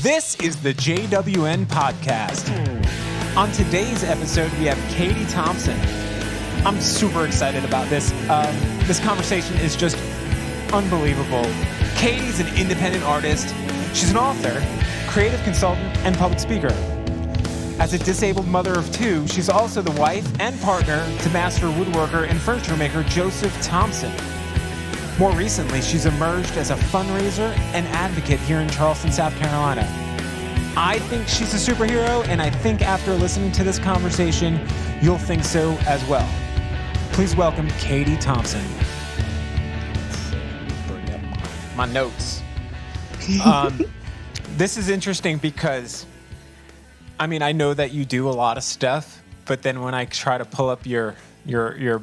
This is the JWN Podcast. On today's episode, we have Katie Thompson. I'm super excited about this. This conversation is just unbelievable. Katie's an independent artist. She's an author, creative consultant, and public speaker. As a disabled mother of two, she's also the wife and partner to master woodworker and furniture maker Joseph Thompson. More recently, she's emerged as a fundraiser and advocate here in Charleston, South Carolina. I think she's a superhero, and I think after listening to this conversation, you'll think so as well. Please welcome Katie Thompson. Bring up my notes. This is interesting because, I mean, I know that you do a lot of stuff, but then when I try to pull up your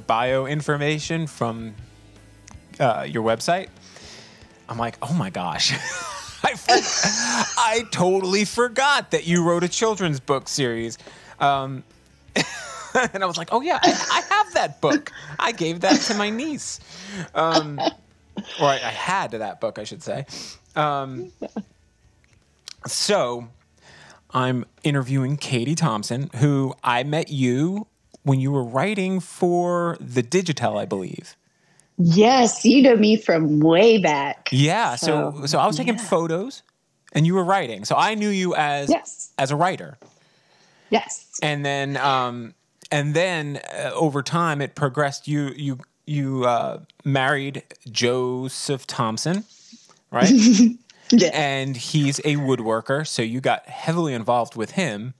bio information from your website, I'm like, oh my gosh. I totally forgot that you wrote a children's book series. And I was like, oh yeah, I have that book. I gave that to my niece. Or I had that book, I should say. So I'm interviewing Katie Thompson, who I met you when you were writing for The Digital, I believe. Yes, you know me from way back. Yeah, so I was taking photos, and you were writing. So I knew you as a writer. Yes. And then over time it progressed. You married Joseph Thompson, right? Yeah. And he's a woodworker, so you got heavily involved with him.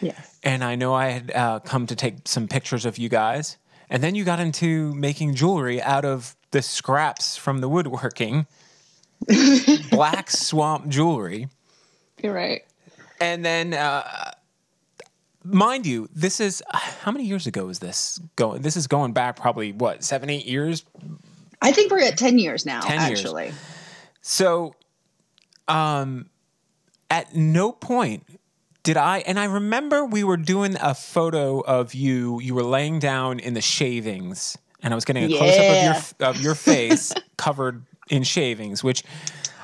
Yeah. And I know I had come to take some pictures of you guys. And then you got into making jewelry out of the scraps from the woodworking. Black Swamp Jewelry. You're right. And then, mind you, this is, how many years ago is this going? This is going back probably, 7, 8 years? I think we're at 10 years now, 10 actually. Years. So, at no point did and I remember we were doing a photo of you were laying down in the shavings, and I was getting a close-up of your face covered in shavings, which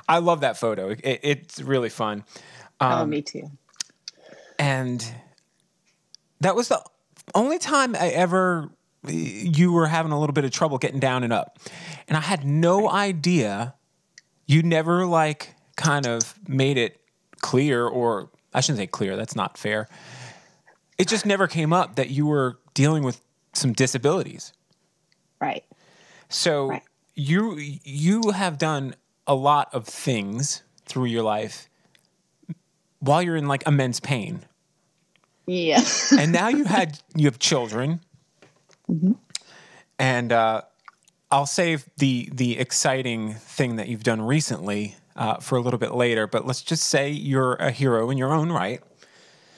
I love that photo. It's really fun. Me too. And that was the only time you were having a little bit of trouble getting down and up. And I had no idea. You never kind of made it clear, or I shouldn't say clear, that's not fair. It just never came up that you were dealing with some disabilities. Right. So you have done a lot of things through your life while you're in immense pain. Yeah. And now you have children. Mm-hmm. And I'll save the exciting thing that you've done recently for a little bit later, but let's just say you're a hero in your own right.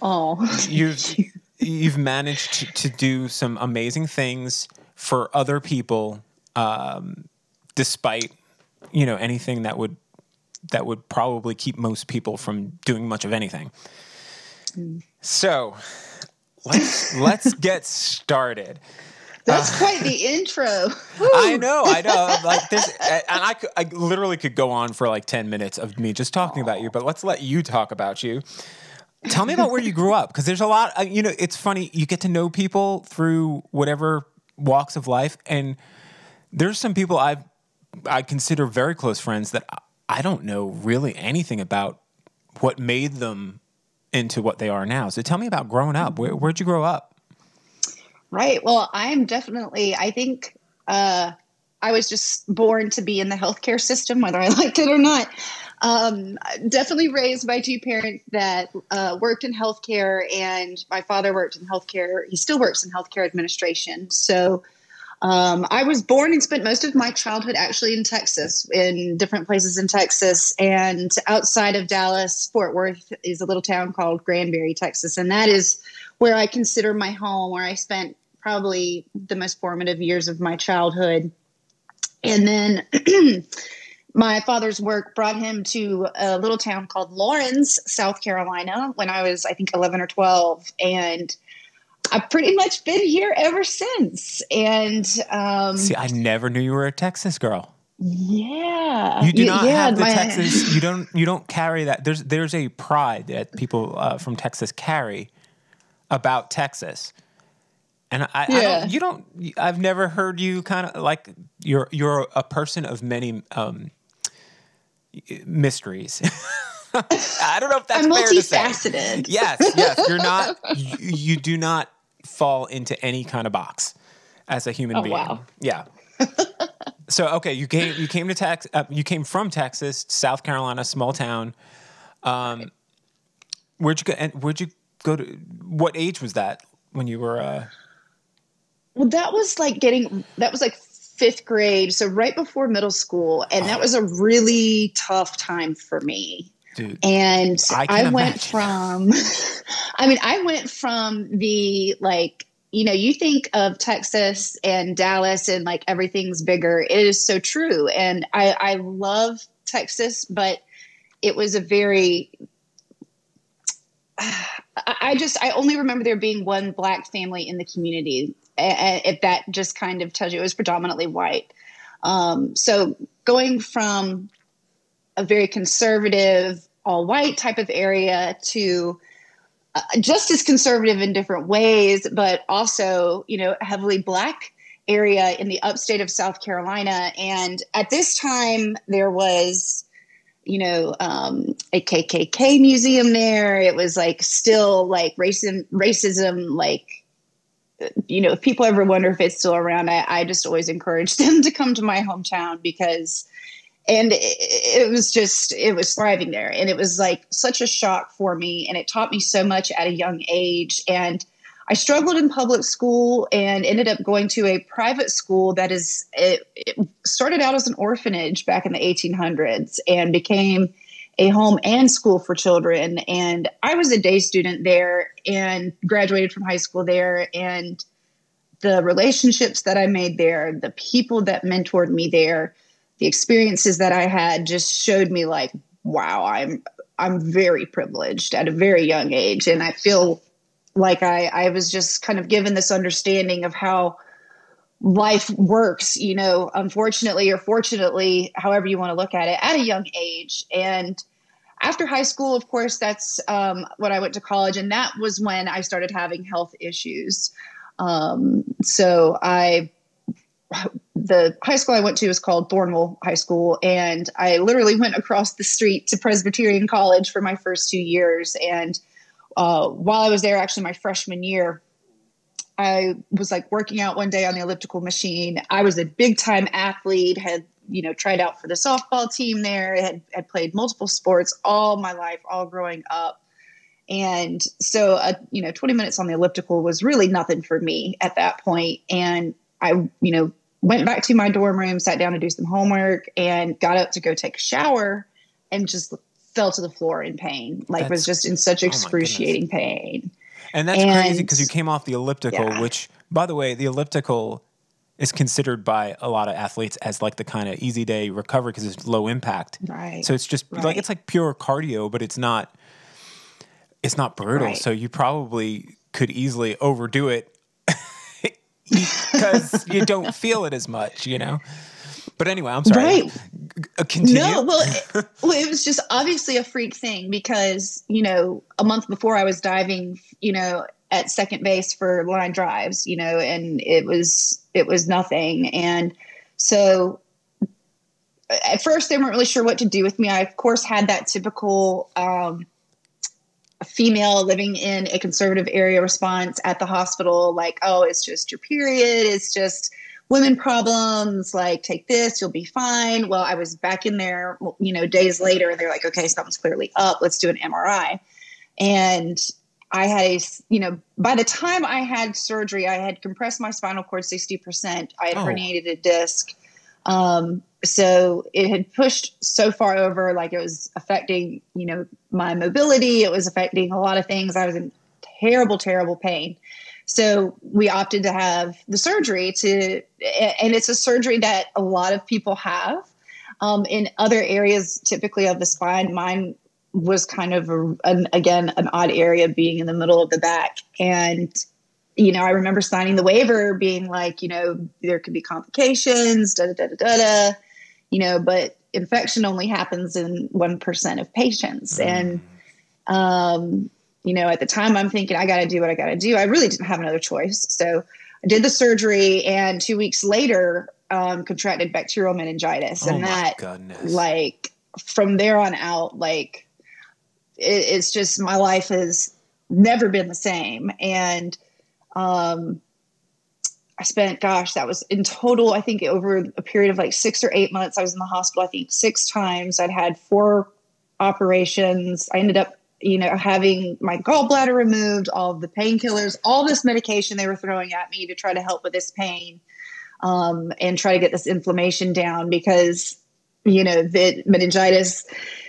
Oh, you've managed to do some amazing things for other people, despite anything that would probably keep most people from doing much of anything. So let's get started. That's quite the intro. Woo. I know. This, and I literally could go on for 10 minutes of me just talking about you, but let's let you talk about you. Tell me about where you grew up, because there's a lot. It's funny. You get to know people through whatever walks of life, and there's some people I consider very close friends that I don't know really anything about what made them into what they are now. So tell me about growing up. Where'd you grow up? Right. Well, I think I was just born to be in the healthcare system, whether I liked it or not. Definitely raised by two parents that worked in healthcare, and my father worked in healthcare. He still works in healthcare administration. So I was born and spent most of my childhood actually in Texas, in different places in Texas. And outside of Dallas, Fort Worth is a little town called Granbury, Texas. And that is where I consider my home, where I spent probably the most formative years of my childhood. And then my father's work brought him to a little town called Lawrence, South Carolina, when I was, I think, 11 or 12. And I've pretty much been here ever since. And see, I never knew you were a Texas girl. Yeah. You do not Yeah. have the Texas. You don't carry that. There's a pride that people from Texas carry about Texas. And I've never heard you kind of like you're a person of many mysteries. I don't know if that's I'm fair to say. multifaceted. Yes. You're not, you do not fall into any kind of box as a human being. Wow. Yeah. So, okay. You came to Texas, you came from Texas, South Carolina, small town. Where'd you go to, what age was that when you were, Well, that was like fifth grade. So right before middle school. And that was a really tough time for me. Dude, and I went imagine. from, I went from the, like, you think of Texas and Dallas and like everything's bigger. It is so true. And I love Texas, but it was a very, I only remember there being one Black family in the community. If that just kind of tells you, it was predominantly white. So going from a very conservative, all white type of area to just as conservative in different ways, but also, heavily Black area in the upstate of South Carolina. And at this time there was, a KKK museum there. It was like still like racism, like, if people ever wonder if it's still around, I just always encourage them to come to my hometown because, and it was thriving there. And it was like such a shock for me. And it taught me so much at a young age. And I struggled in public school and ended up going to a private school that it started out as an orphanage back in the 1800s and became a home and school for children. And I was a day student there and graduated from high school there. And the relationships that I made there, the people that mentored me there, the experiences that I had just showed me like, wow, I'm very privileged at a very young age. And I feel like I was just kind of given this understanding of how life works, unfortunately or fortunately, however you want to look at it, at a young age. And after high school, of course, that's when I went to college. And that was when I started having health issues. The high school I went to was called Thornwell High School. And I literally went across the street to Presbyterian College for my first 2 years. And while I was there, actually my freshman year, I was like working out one day on the elliptical machine. I was a big time athlete, had, tried out for the softball team there, had played multiple sports all my life, all growing up. And so, 20 minutes on the elliptical was really nothing for me at that point. And I, went back to my dorm room, sat down to do some homework and got up to go take a shower and just fell to the floor in pain. Like was just in such excruciating pain. And that's crazy because you came off the elliptical, which, by the way, the elliptical is considered by a lot of athletes as like the kind of easy day recovery because it's low impact. Right. So it's just like, it's like pure cardio, but it's not brutal. Right. So you probably could easily overdo it because you don't feel it as much, But anyway, I'm sorry. Right. Continue. No, well, it was just obviously a freak thing because, a month before I was diving, at second base for line drives, and it was nothing. And so at first they weren't really sure what to do with me. I, of course, had that typical female living in a conservative area response at the hospital, like, oh, it's just your period. It's just women problems, like take this, you'll be fine. Well, I was back in there, days later, and they're like, okay, something's clearly up. Let's do an MRI. And I had by the time I had surgery, I had compressed my spinal cord 60%. I had herniated a disc. So it had pushed so far over, like it was affecting, my mobility. It was affecting a lot of things. I was in terrible, terrible pain. So we opted to have the surgery and it's a surgery that a lot of people have in other areas, typically of the spine. Mine was kind of an odd area, being in the middle of the back. And, I remember signing the waiver being like, there could be complications, but infection only happens in 1% of patients. And, at the time I'm thinking I got to do what I got to do. I really didn't have another choice. So I did the surgery, and 2 weeks later, contracted bacterial meningitis. And like, from there on out, like, it's just, my life has never been the same. And, I spent, that was in total, I think over a period of like 6 or 8 months, I was in the hospital, I think 6 times. I'd had 4 operations. I ended up, having my gallbladder removed, all of the painkillers, all this medication they were throwing at me to try to help with this pain, and try to get this inflammation down, because, the meningitis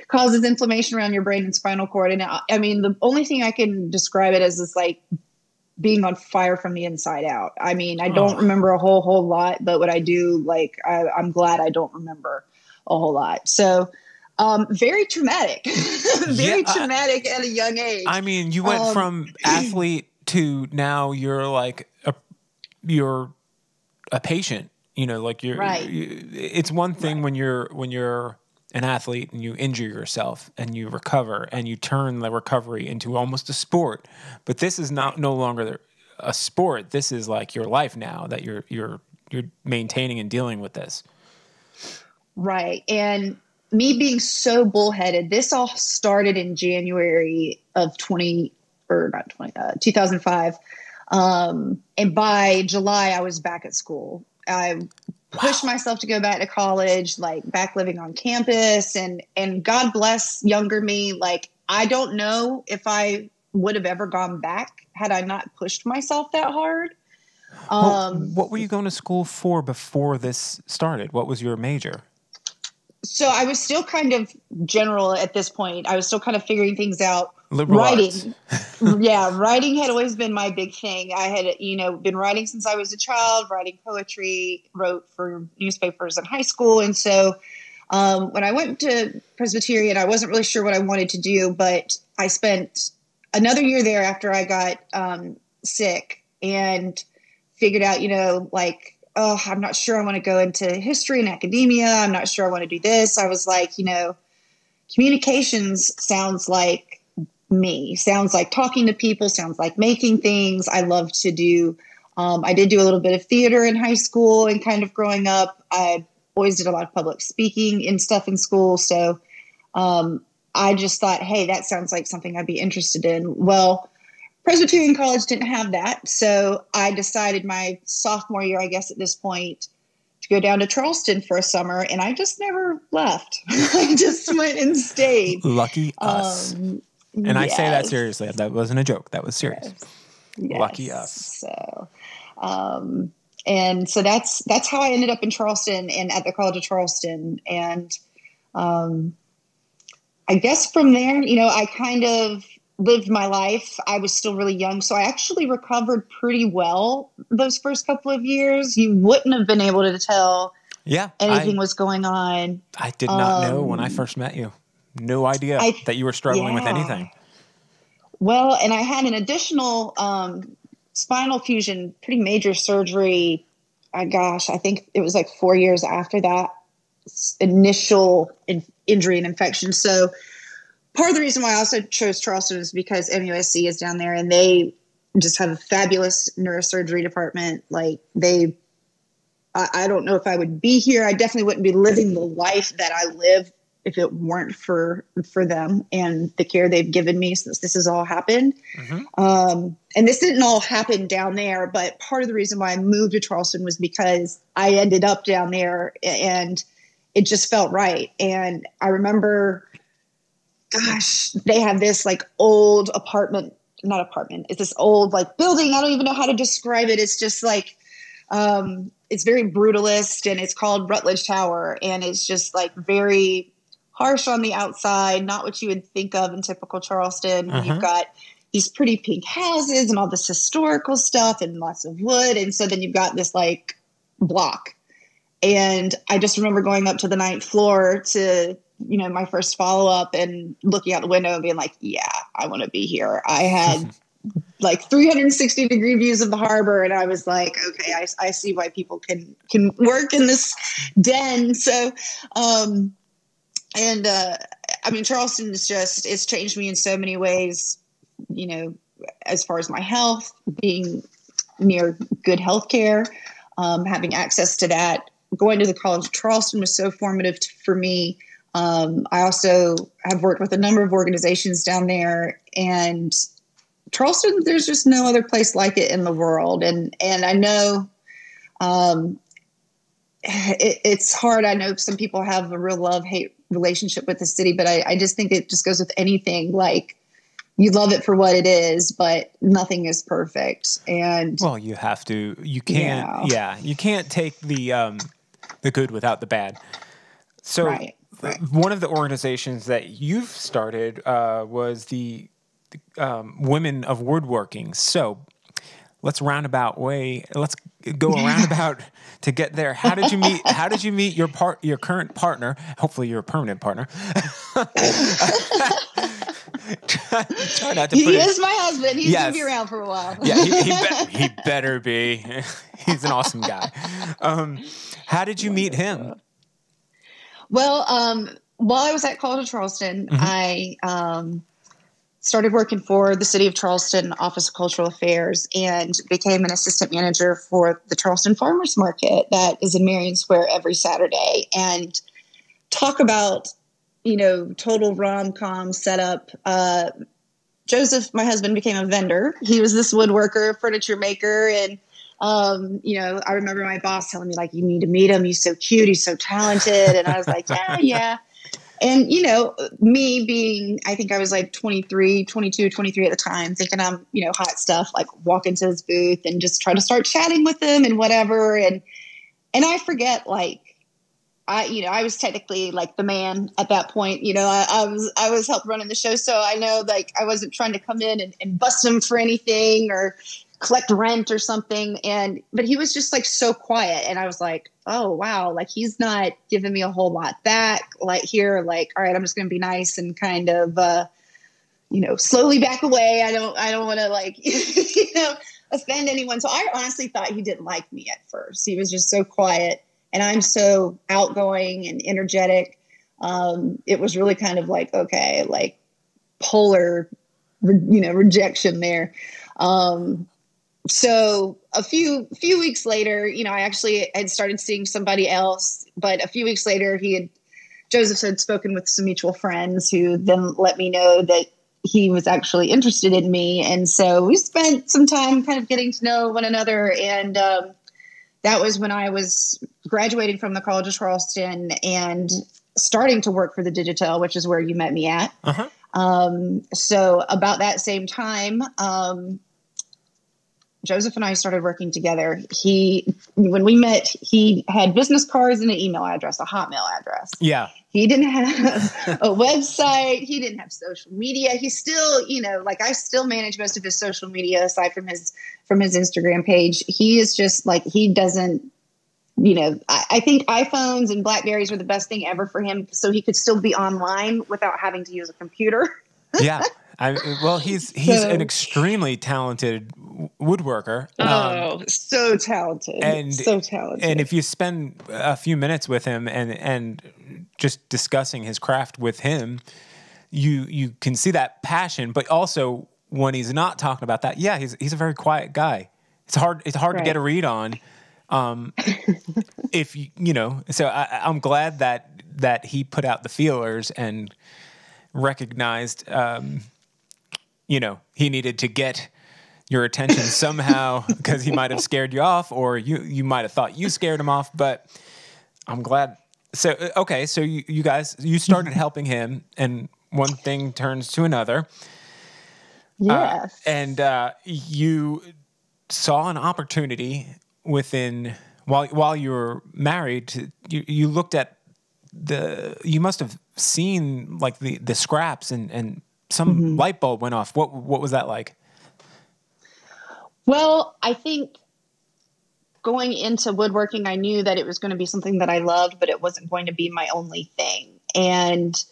causes inflammation around your brain and spinal cord. And the only thing I can describe it as is like being on fire from the inside out. I don't remember a whole lot, but what I do, like, I'm glad I don't remember a whole lot. So, very traumatic, traumatic at a young age. You went from athlete to now you're like you're a patient, like you're right. It's one thing when you're an athlete and you injure yourself and you recover and you turn the recovery into almost a sport, but this is no longer a sport. This is like your life now that you're maintaining and dealing with this. Right. And me being so bullheaded, this all started in January of 2005. And by July, I was back at school. I pushed myself to go back to college, like back living on campus, and God bless younger me. Like, I don't know if I would have ever gone back had I not pushed myself that hard. What were you going to school for before this started? What was your major? So I was still kind of general at this point. I was still kind of figuring things out. Liberal arts. Writing had always been my big thing. I had, been writing since I was a child, writing poetry, wrote for newspapers in high school. And so when I went to Presbyterian, I wasn't really sure what I wanted to do, but I spent another year there after I got sick, and figured out, I'm not sure I want to go into history and academia. I'm not sure I want to do this. I was like, communications sounds like me, sounds like talking to people, sounds like making things. I love to do. I did do a little bit of theater in high school and kind of growing up. I always did a lot of public speaking and stuff in school. So I just thought, hey, that sounds like something I'd be interested in. Well, Presbyterian College didn't have that. So I decided my sophomore year, I guess at this point, to go down to Charleston for a summer. And I just never left. I just went and stayed. Lucky us. And I say that seriously. That wasn't a joke. That was serious. Yes. Lucky us. So, and so that's how I ended up in Charleston and at the College of Charleston. And I guess from there, I kind of lived my life. I was still really young. So I actually recovered pretty well those first couple of years. You wouldn't have been able to tell anything was going on. I did not know when I first met you. No idea that you were struggling with anything. Well, and I had an additional spinal fusion, pretty major surgery. I think it was like 4 years after that initial injury and infection. So part of the reason why I also chose Charleston is because MUSC is down there, and they just have a fabulous neurosurgery department. Like I don't know if I would be here. I definitely wouldn't be living the life that I live if it weren't for them and the care they've given me since this has all happened. Mm-hmm. And this didn't all happen down there, but part of the reason why I moved to Charleston was because I ended up down there and it just felt right. And I remember, they have this like old it's this old like building. I don't even know how to describe it. It's just like, it's very brutalist, and it's called Rutledge Tower. And it's just like very harsh on the outside, not what you would think of in typical Charleston. Uh-huh. You've got these pretty pink houses and all this historical stuff and lots of wood. And so then you've got this like block. And I just remember going up to the 9th floor to, my first follow-up and looking out the window and being like, yeah, I want to be here. I had like 360-degree views of the harbor. And I was like, okay, I see why people can work in this den. So, I mean, Charleston is just, it's changed me in so many ways, you know, as far as my health, being near good health care, having access to that. Going to the College of Charleston was so formative for me. I also have worked with a number of organizations down there, and Charleston, there's just no other place like it in the world. And I know it's hard. I know some people have a real love-hate relationship with the city, but I just think it just goes with anything. Like, you love it for what it is, but nothing is perfect. And well, you have to. You can't. Yeah, you can't take the good without the bad. So, right. One of the organizations that you've started was the Women of Woodworking. So, let's go around about to get there. How did you meet? How did you meet your current partner? Hopefully, your permanent partner. Try not to he is my husband. He's going to be around for a while. Yeah, he better be. He's an awesome guy. How did you meet him? Well, while I was at College of Charleston, I started working for the City of Charleston Office of Cultural Affairs and became an assistant manager for the Charleston Farmers Market that is in Marion Square every Saturday. And talk about, you know, total rom-com setup. Joseph, my husband, became a vendor. He was this woodworker, furniture maker. And, you know, I remember my boss telling me, like, you need to meet him. He's so cute. He's so talented. And I was like, yeah. And, you know, me being, I think I was like 22, 23 at the time, thinking I'm, you know, hot stuff, like walk into his booth and just try to start chatting with him and whatever. And I forget, like, I was technically like the man at that point. You know, I was helped running the show. So I know, like, I wasn't trying to come in and bust him for anything or collect rent or something. But he was just like so quiet. And I was like, oh, wow. Like, he's not giving me a whole lot back. Like, here, like, all right, I'm just going to be nice and kind of, you know, slowly back away. I don't want to, like, you know, offend anyone. So I honestly thought he didn't like me at first. He was just so quiet. And I'm so outgoing and energetic. It was really kind of like, okay, like polar, you know, rejection there. So a few weeks later, you know, I actually had started seeing somebody else, but a few weeks later Joseph had spoken with some mutual friends who then let me know that he was actually interested in me. And so we spent some time kind of getting to know one another. And, that was when I was graduating from the College of Charleston and starting to work for the Digitel, which is where you met me at. So about that same time, Joseph and I started working together. When we met, he had business cards and an email address, a Hotmail address. Yeah. He didn't have a website. He didn't have social media. He still, you know, like, I still manage most of his social media aside from his Instagram page. He is just like, he doesn't, you know, I think iPhones and BlackBerries were the best thing ever for him. So he could still be online without having to use a computer. Yeah. Well, he's an extremely talented woodworker. So talented. And if you spend a few minutes with him and just discussing his craft with him, you can see that passion. But also, when he's not talking about that, yeah, he's a very quiet guy. It's hard to get a read on. If you know, so I'm glad that he put out the feelers and recognized. You know, he needed to get your attention somehow because he might have scared you off, or you might have thought you scared him off. But I'm glad. So okay, so you guys started helping him, and one thing turns to another. Yes. And you saw an opportunity while you were married. You looked at you must have seen like the scraps and some light bulb went off. What was that like? Well, I think going into woodworking, I knew that it was going to be something that I loved, but it wasn't going to be my only thing. And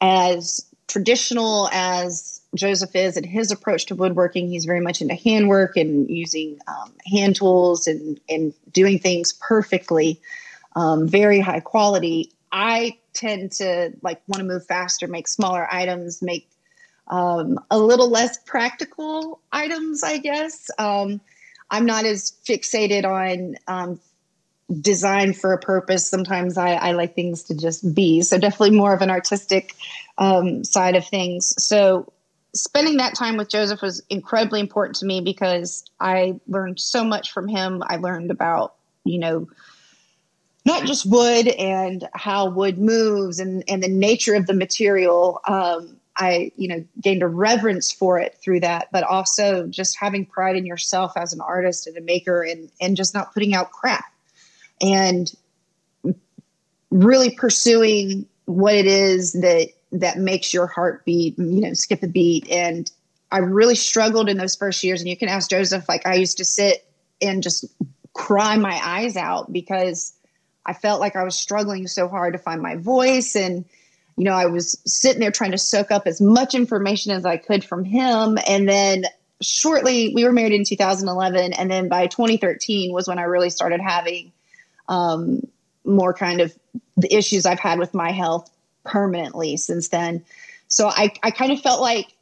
as traditional as Joseph is in his approach to woodworking, he's very much into handwork and using hand tools and doing things perfectly, very high quality. I tend to like want to move faster, make smaller items, make a little less practical items, I guess. I'm not as fixated on design for a purpose. Sometimes I like things to just be. So definitely more of an artistic side of things. So spending that time with Joseph was incredibly important to me because I learned so much from him. I learned about, not just wood and how wood moves and the nature of the material. I gained a reverence for it through that, but also just having pride in yourself as an artist and a maker and just not putting out crap and really pursuing what it is that makes your heart beat, skip a beat. And I really struggled in those first years. And you can ask Joseph, like I used to sit and just cry my eyes out because I felt like I was struggling so hard to find my voice. And, I was sitting there trying to soak up as much information as I could from him. And then shortly, we were married in 2011. And then by 2013 was when I really started having more kind of the issues I've had with my health permanently since then. So I kind of felt like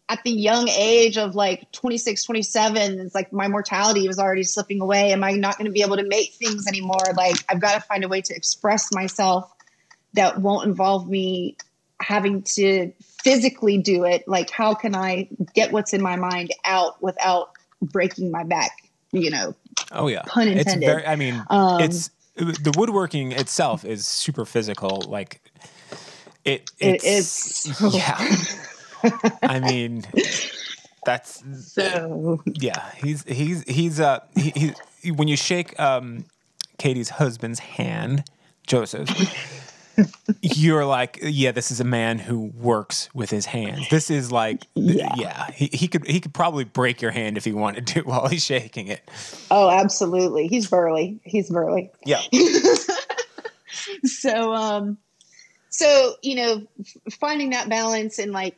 at the young age of like 26, 27, it's like my mortality was already slipping away. Am I not going to be able to make things anymore? Like I've got to find a way to express myself that won't involve me having to physically do it. Like how can I get what's in my mind out without breaking my back? Oh yeah. Pun intended. It's the woodworking itself is super physical. Like it is. Yeah. I mean, that's so. Yeah. He's when you shake Katie's husband's hand, Joseph, you're like, yeah, this is a man who works with his hands. This is like, yeah, he could probably break your hand if he wanted to while he's shaking it. Oh, absolutely. He's burly. Yeah. So, finding that balance and like,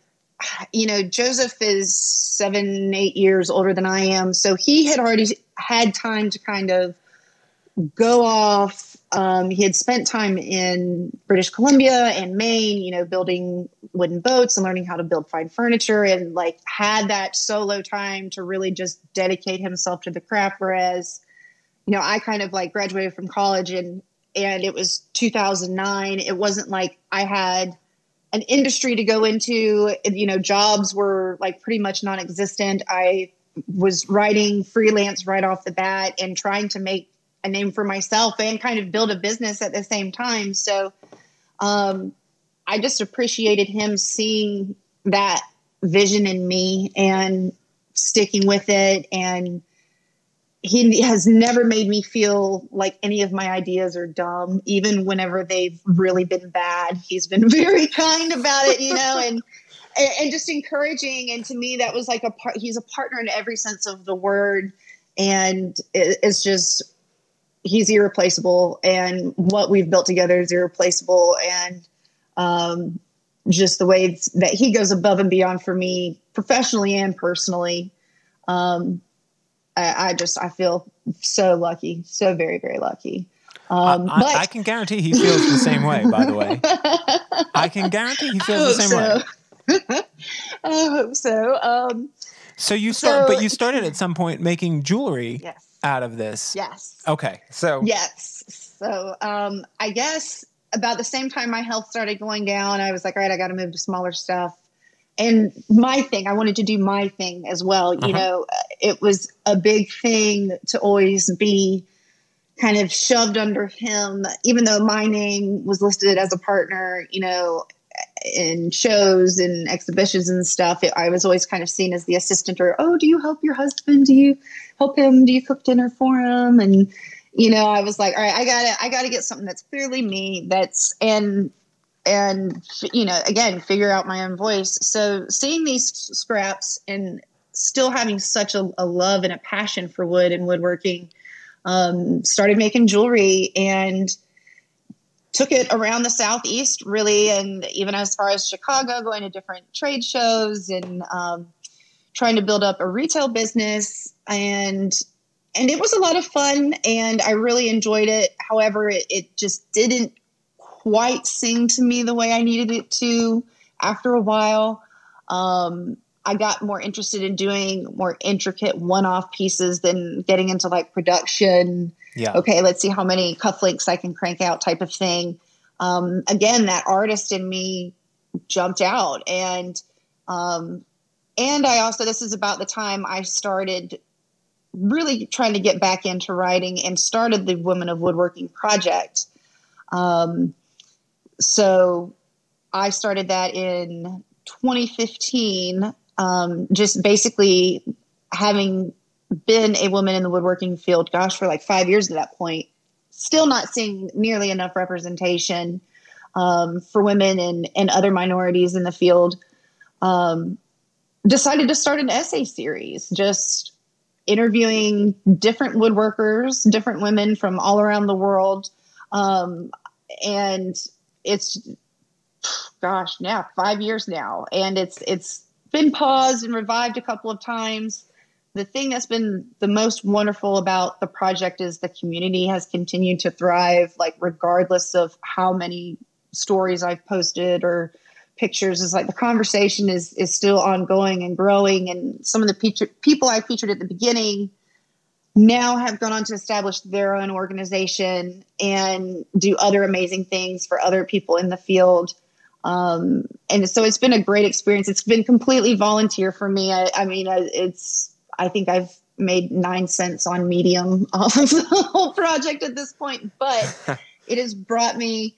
Joseph is 7-8 years older than I am. So he had already had time to kind of go off. He had spent time in British Columbia and Maine, building wooden boats and learning how to build fine furniture and like had that solo time to really just dedicate himself to the craft. Whereas, I kind of like graduated from college and it was 2009. It wasn't like I had an industry to go into, jobs were like pretty much non-existent. I was writing freelance right off the bat and trying to make a name for myself and kind of build a business at the same time. So I just appreciated him seeing that vision in me and sticking with it. And he has never made me feel like any of my ideas are dumb, even whenever they've really been bad. He's been very kind about it, and just encouraging. And to me, that was like he's a partner in every sense of the word. And it's just, he's irreplaceable, and what we've built together is irreplaceable. And just the way that he goes above and beyond for me professionally and personally. I feel so lucky, so very, very lucky. But I can guarantee he feels the same way, by the way. I can guarantee he feels the same way. I hope so. So you started at some point making jewelry out of this. Yes. Okay. So. Yes. So, I guess about the same time my health started going down, I was like, all right, I got to move to smaller stuff. And I wanted to do my thing as well. It was a big thing to always be kind of shoved under him, even though my name was listed as a partner, in shows and exhibitions and stuff. I was always kind of seen as the assistant, or, oh, do you help your husband? Do you help him? Do you cook dinner for him? And, I was like, all right, I gotta get something that's clearly me, and again, figure out my own voice. So seeing these scraps and still having such a love and a passion for wood and woodworking, started making jewelry. And took it around the Southeast, really, and even as far as Chicago, going to different trade shows and trying to build up a retail business. And it was a lot of fun, and I really enjoyed it. However, it just didn't quite sing to me the way I needed it to after a while. I got more interested in doing more intricate one-off pieces than getting into like production. Yeah. Okay, let's see how many cufflinks I can crank out type of thing. Again, that artist in me jumped out. And I also, this is about the time I started really trying to get back into writing and started the Women of Woodworking project. So I started that in 2015, just basically having been a woman in the woodworking field, gosh, for like 5 years at that point, still not seeing nearly enough representation for women and other minorities in the field. Decided to start an essay series, just interviewing different woodworkers, different women from all around the world. And it's, gosh, now 5 years now, and it's been paused and revived a couple of times. The thing that's been the most wonderful about the project is the community has continued to thrive, like regardless of how many stories I've posted or pictures. Is like the conversation is still ongoing and growing. And some of the people I featured at the beginning now have gone on to establish their own organization and do other amazing things for other people in the field. And so it's been a great experience. It's been completely volunteer for me. I think I've made 9 cents on Medium off of the whole project at this point, but it has brought me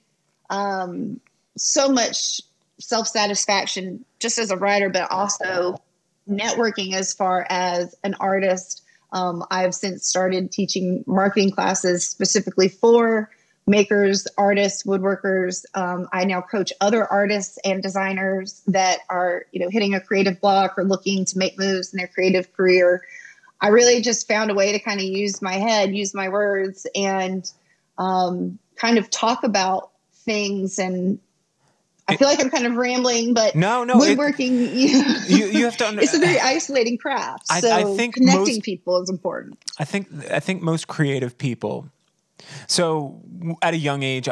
so much self-satisfaction just as a writer, but also networking as far as an artist. I've since started teaching marketing classes specifically for makers, artists, woodworkers. I now coach other artists and designers that are, hitting a creative block or looking to make moves in their creative career. I really just found a way to kind of use my head, use my words, and kind of talk about things. And I feel like I'm kind of rambling, but no, woodworking, you have to understand. It's a very isolating craft. So I think connecting people is important. I think most creative people. So at a young age,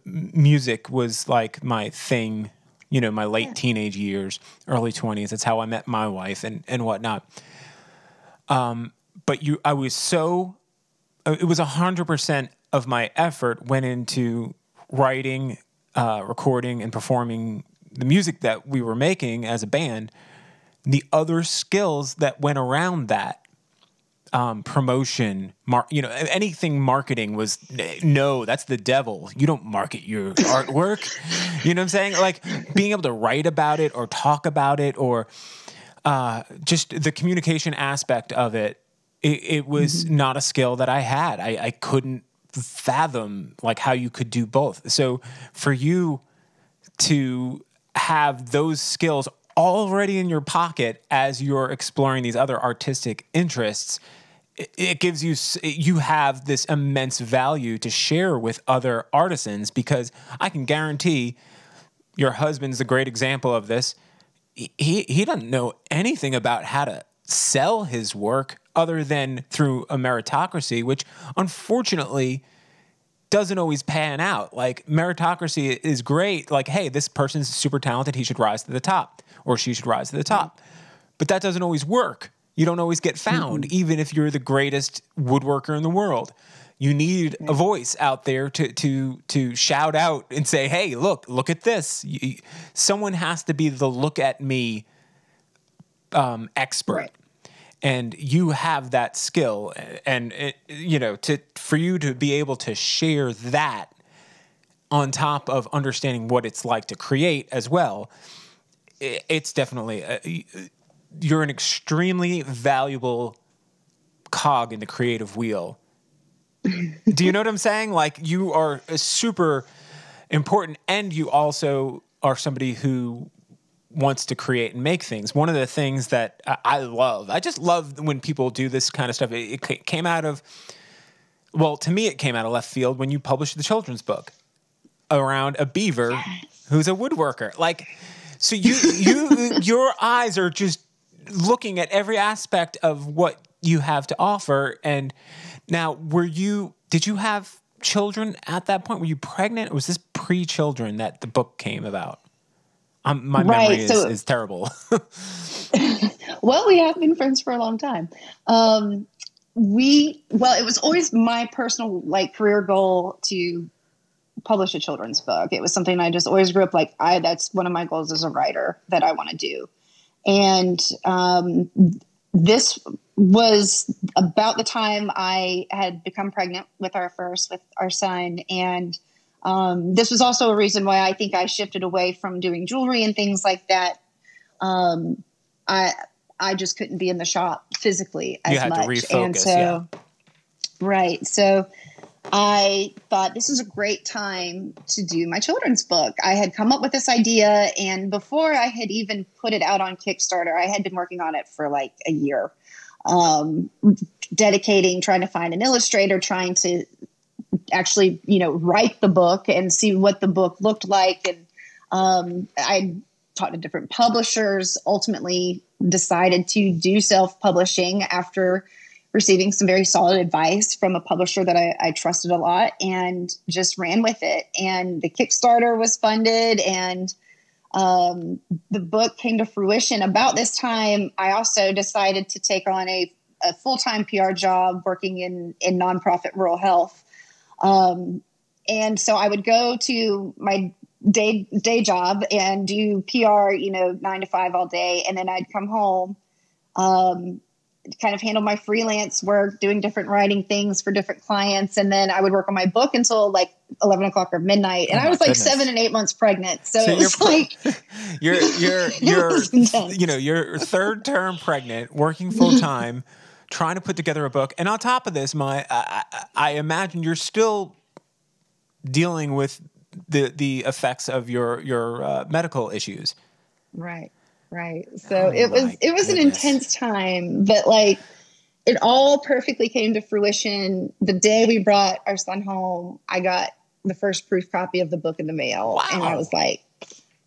music was like my thing, my late teenage years, early 20s. That's how I met my wife and whatnot. But it was 100% of my effort went into writing, recording, and performing the music that we were making as a band. The other skills that went around that, promotion, anything marketing was, no, that's the devil. You don't market your artwork. You know what I'm saying? Like being able to write about it or talk about it or just the communication aspect of it. It was not a skill that I had. I couldn't fathom like how you could do both. So for you to have those skills already in your pocket as you're exploring these other artistic interests, it gives you have this immense value to share with other artisans, because I can guarantee your husband's a great example of this. He doesn't know anything about how to sell his work other than through a meritocracy, which unfortunately doesn't always pan out. Like meritocracy is great. Like, hey, this person's super talented. He should rise to the top, or she should rise to the top. But that doesn't always work. You don't always get found, even if you're the greatest woodworker in the world. You need a voice out there to shout out and say, hey, look at this. Someone has to be the look at me expert. Right. And you have that skill. And, for you to be able to share that on top of understanding what it's like to create as well, it's definitely... you're an extremely valuable cog in the creative wheel. Do you know what I'm saying? Like you are super important, and you also are somebody who wants to create and make things. One of the things that I just love when people do this kind of stuff. It came out of, to me, it came out of left field when you published the children's book. around a beaver who's a woodworker. Like, so your eyes are just looking at every aspect of what you have to offer. And now, did you have children at that point? Were you pregnant? Or was this pre-children that the book came about? My memory is terrible. Well, we have been friends for a long time. It was always my personal career goal to publish a children's book. It was something I just always grew up that's one of my goals as a writer that I want to do. And this was about the time I had become pregnant with our son. And this was also a reason why I think I shifted away from doing jewelry and things like that. I just couldn't be in the shop physically as much. You had to refocus, and so, right. So I thought this is a great time to do my children's book. I had come up with this idea, and before I had even put it out on Kickstarter, I had been working on it for a year, dedicating, trying to find an illustrator, trying to actually, write the book and see what the book looked like. And I talked to different publishers, ultimately decided to do self-publishing after receiving some very solid advice from a publisher that I trusted a lot, and just ran with it. And the Kickstarter was funded, and the book came to fruition. About this time, I also decided to take on a full-time PR job working in nonprofit rural health. And so I would go to my day job and do PR, 9 to 5 all day. And then I'd come home, kind of handle my freelance work, doing different writing things for different clients. And then I would work on my book until 11 o'clock or midnight. And I was goodness. 7 and 8 months pregnant. So it was you're third term pregnant, working full time, trying to put together a book. And on top of this, I imagine you're still dealing with the effects of your medical issues. Right. So it was an intense time, but it all perfectly came to fruition. The day we brought our son home, I got the first proof copy of the book in the mail. Wow. And I was like,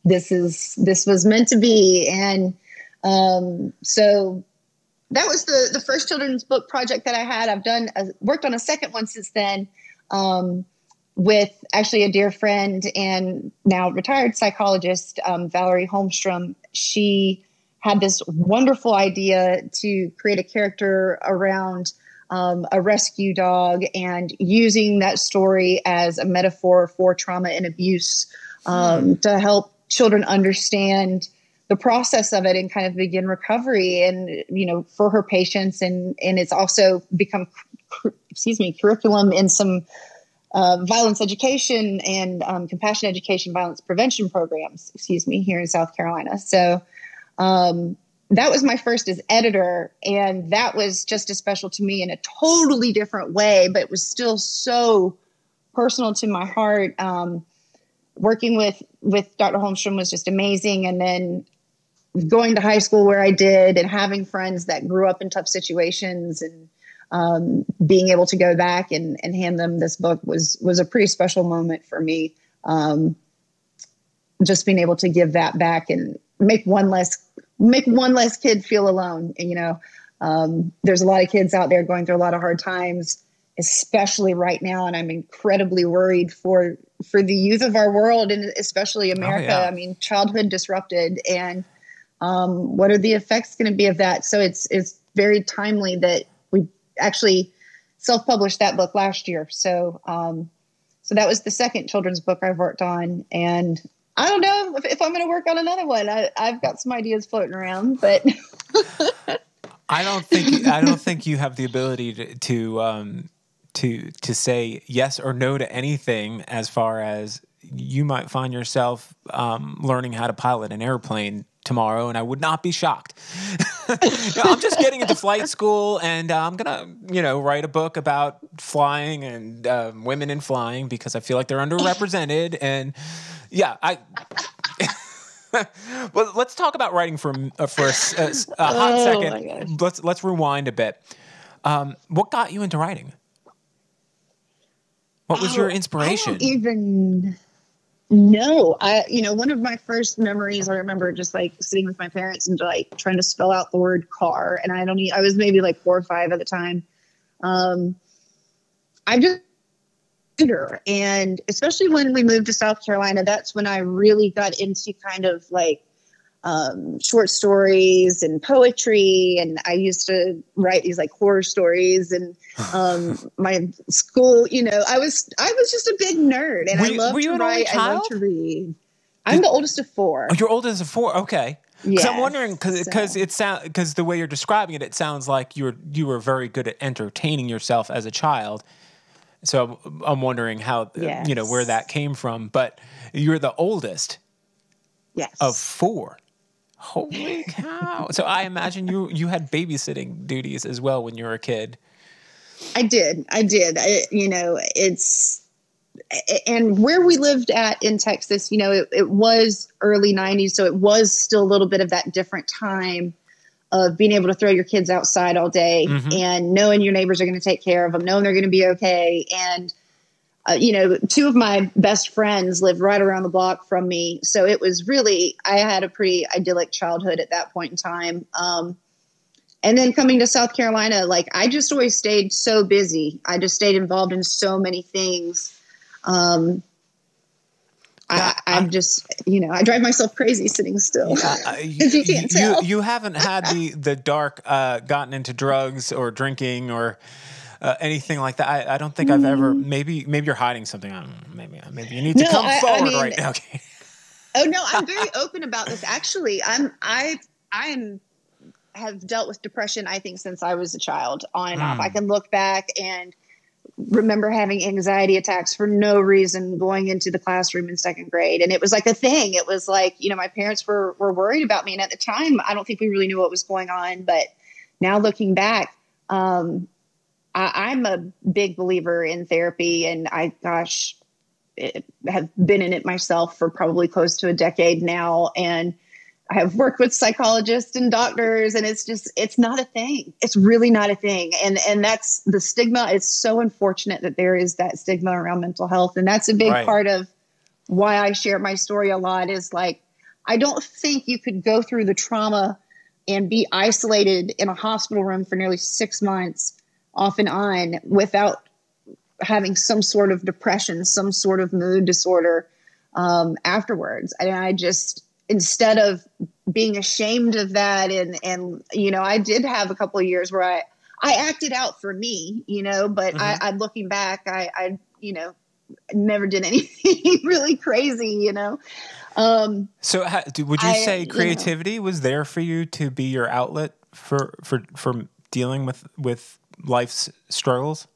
this was meant to be. And so that was the first children's book project that I had. I've worked on a second one since then, with actually a dear friend and now retired psychologist, Valerie Holmstrom. She had this wonderful idea to create a character around a rescue dog, and using that story as a metaphor for trauma and abuse, to help children understand the process of it and kind of begin recovery, and, for her patients. And it's also become, curriculum in some violence education and compassion education, violence prevention programs, here in South Carolina. So that was my first as editor, and that was just as special to me in a totally different way, but it was still so personal to my heart. Working with Dr. Holmstrom was just amazing. And then going to high school where I did, and having friends that grew up in tough situations, and being able to go back and hand them this book was a pretty special moment for me. Just being able to give that back and make one less kid feel alone. And, there's a lot of kids out there going through a lot of hard times, especially right now. And I'm incredibly worried for the youth of our world, and especially America. Oh, yeah. I mean, childhood disrupted, and what are the effects going to be of that? So it's very timely that we actually self-published that book last year. So that was the second children's book I've worked on, and I don't know if I'm going to work on another one. I've got some ideas floating around, but I don't think you have the ability to say yes or no to anything, as far as you might find yourself learning how to pilot an airplane tomorrow, and I would not be shocked. I'm just getting into flight school, and I'm gonna, write a book about flying and women in flying, because I feel like they're underrepresented. And well, let's talk about writing for a hot second. Let's rewind a bit. What got you into writing? What was your inspiration? No, one of my first memories, I remember just like sitting with my parents and like trying to spell out the word car. And I was maybe like 4 or 5 at the time. I just, and especially when we moved to South Carolina, that's when I really got into kind of like short stories and poetry. And I used to write these like horror stories, and my school, I was just a big nerd, and I love to write. I love to read. I'm the oldest of 4. Oh, you're oldest of 4. Okay. Because Yeah. I'm wondering, because the way you're describing it, it sounds like you were very good at entertaining yourself as a child. So I'm wondering how, where that came from. But you're the oldest of 4. Holy cow. So I imagine you had babysitting duties as well when you were a kid. I did. And where we lived at in Texas, it was early 90s. So it was still a little bit of that different time of being able to throw your kids outside all day and knowing your neighbors are going to take care of them, knowing they're going to be okay. And, 2 of my best friends lived right around the block from me. So it was really, I had a pretty idyllic childhood at that point in time. And then coming to South Carolina, like I just always stayed so busy. I just stayed involved in so many things. I'm just, I drive myself crazy sitting still. If you can't tell. You haven't had the dark, gotten into drugs or drinking or anything like that. I don't think I've ever. Maybe you're hiding something. I don't know, maybe you need to come forward right now. Okay. Oh no, I'm very open about this. Actually, I have dealt with depression, I think, since I was a child, on and off. I can look back and remember having anxiety attacks for no reason going into the classroom in 2nd grade. And it was like a thing. It was like, my parents were worried about me. And at the time, I don't think we really knew what was going on. But now looking back, I'm a big believer in therapy, and I have been in it myself for probably close to a decade now. And I have worked with psychologists and doctors, and it's not a thing. It's really not a thing. And that's the stigma. It's so unfortunate that there is that stigma around mental health. And that's a big part of why I share my story a lot, is like, I don't think you could go through the trauma and be isolated in a hospital room for nearly 6 months off and on without having some sort of depression, some sort of mood disorder afterwards. And I just, instead of being ashamed of that, and I did have a couple of years where I acted out for me, but I looking back, I never did anything really crazy, So would you say creativity was there for you to be your outlet for dealing with life's struggles?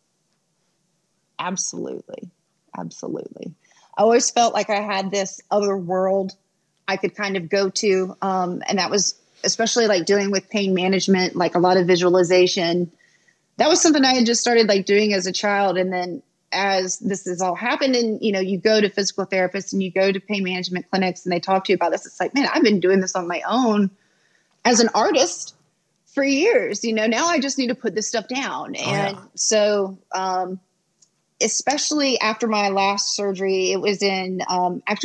Absolutely. Absolutely. I always felt like I had this other world I could kind of go to. And that was especially like dealing with pain management, like a lot of visualization. That was something I had just started like doing as a child. And then as this has all happened, and, you go to physical therapists and you go to pain management clinics and they talk to you about this, it's like, man, I've been doing this on my own as an artist for years. Now I just need to put this stuff down. So, especially after my last surgery, it was it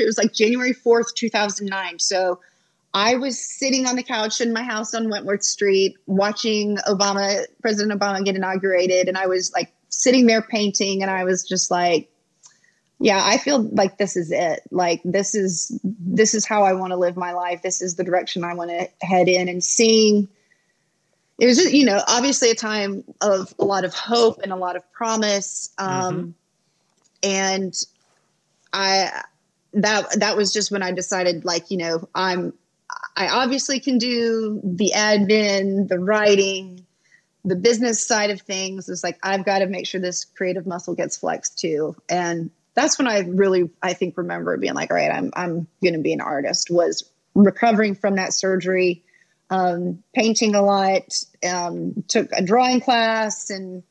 was like January 4th, 2009. So I was sitting on the couch in my house on Wentworth Street watching President Obama get inaugurated. And I was like sitting there painting, and I was just like, yeah, I feel like this is it. Like, this is how I want to live my life. This is the direction I want to head in. And seeing, it was just, obviously a time of a lot of hope and a lot of promise. And that was just when I decided, like, I obviously can do the admin, the writing, the business side of things. It's like, I've got to make sure this creative muscle gets flexed too. And that's when I really, I think, remember being like, all right, I'm going to be an artist. Was recovering from that surgery, painting a lot, took a drawing class and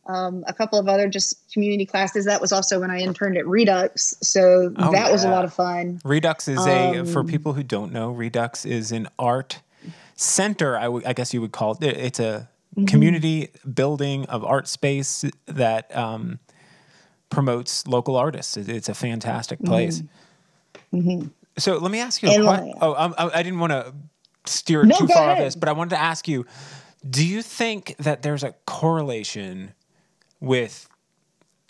a couple of other just community classes. That was also when I interned at Redux. So that was a lot of fun. Redux is for people who don't know, Redux is an art center, I guess you would call it. It's a community building of art space that promotes local artists. It's a fantastic place. So let me ask you a And question. I didn't want to steer it No, too go far off ahead. this, but I wanted to ask you, do you think that there's a correlation with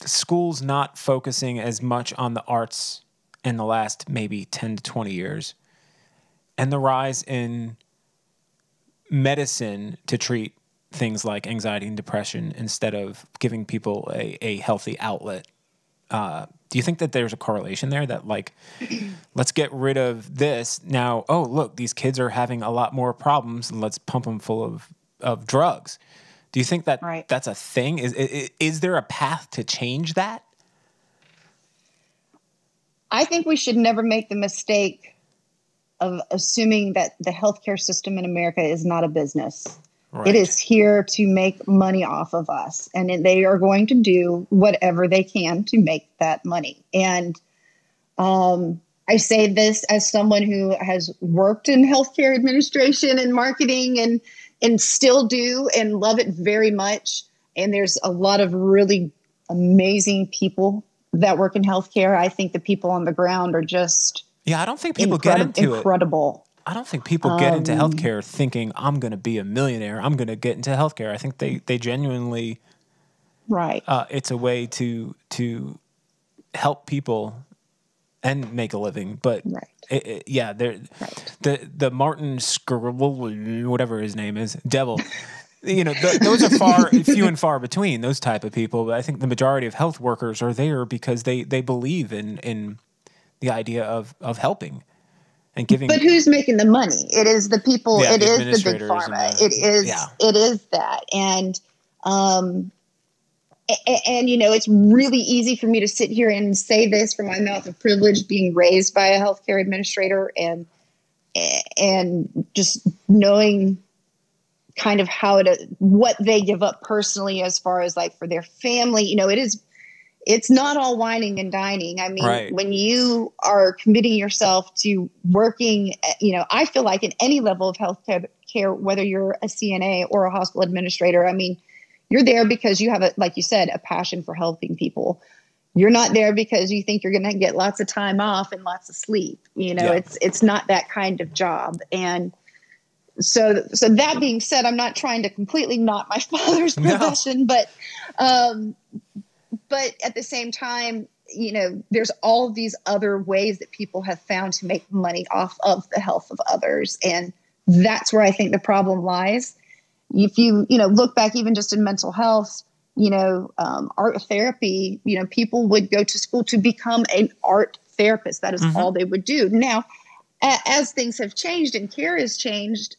schools not focusing as much on the arts in the last maybe 10 to 20 years and the rise in medicine to treat things like anxiety and depression instead of giving people a healthy outlet? Do you think that there's a correlation there that, like, let's get rid of this now? Oh, look, these kids are having a lot more problems. Let's pump them full of drugs. Do you think that Right. that's a thing? Is there a path to change that? I think we should never make the mistake of assuming that the healthcare system in America is not a business. Right. It is here to make money off of us, and they are going to do whatever they can to make that money. And I say this as someone who has worked in healthcare administration and marketing and still do and love it very much. And there's a lot of really amazing people that work in healthcare. I think the people on the ground are just I don't think people get into incredible. I don't think people get into healthcare thinking, I'm going to be a millionaire. I'm going to get into healthcare. I think they genuinely, right. It's a way to help people and make a living. But Right. the Martin Skrtel, whatever his name is, devil, those are few and far between, those type of people. But I think the majority of health workers are there because they believe in the idea of helping. And giving, but who's making the money? It is the people. It is the big pharma. It is that. And it's really easy for me to sit here and say this from my mouth of privilege, being raised by a healthcare administrator and just knowing kind of what they give up personally as far as like for their family. It's not all whining and dining. I mean, right. When you are committing yourself to working, I feel like in any level of healthcare, whether you're a CNA or a hospital administrator, I mean, you're there because you have, like you said, a passion for helping people. You're not there because you think you're going to get lots of time off and lots of sleep. It's not that kind of job. And so that being said, I'm not trying to completely knock my father's profession, but at the same time, there's all these other ways that people have found to make money off of the health of others. And that's where I think the problem lies. If you, look back even just in mental health, art therapy, people would go to school to become an art therapist. That is all they would do. Now, as things have changed and care has changed,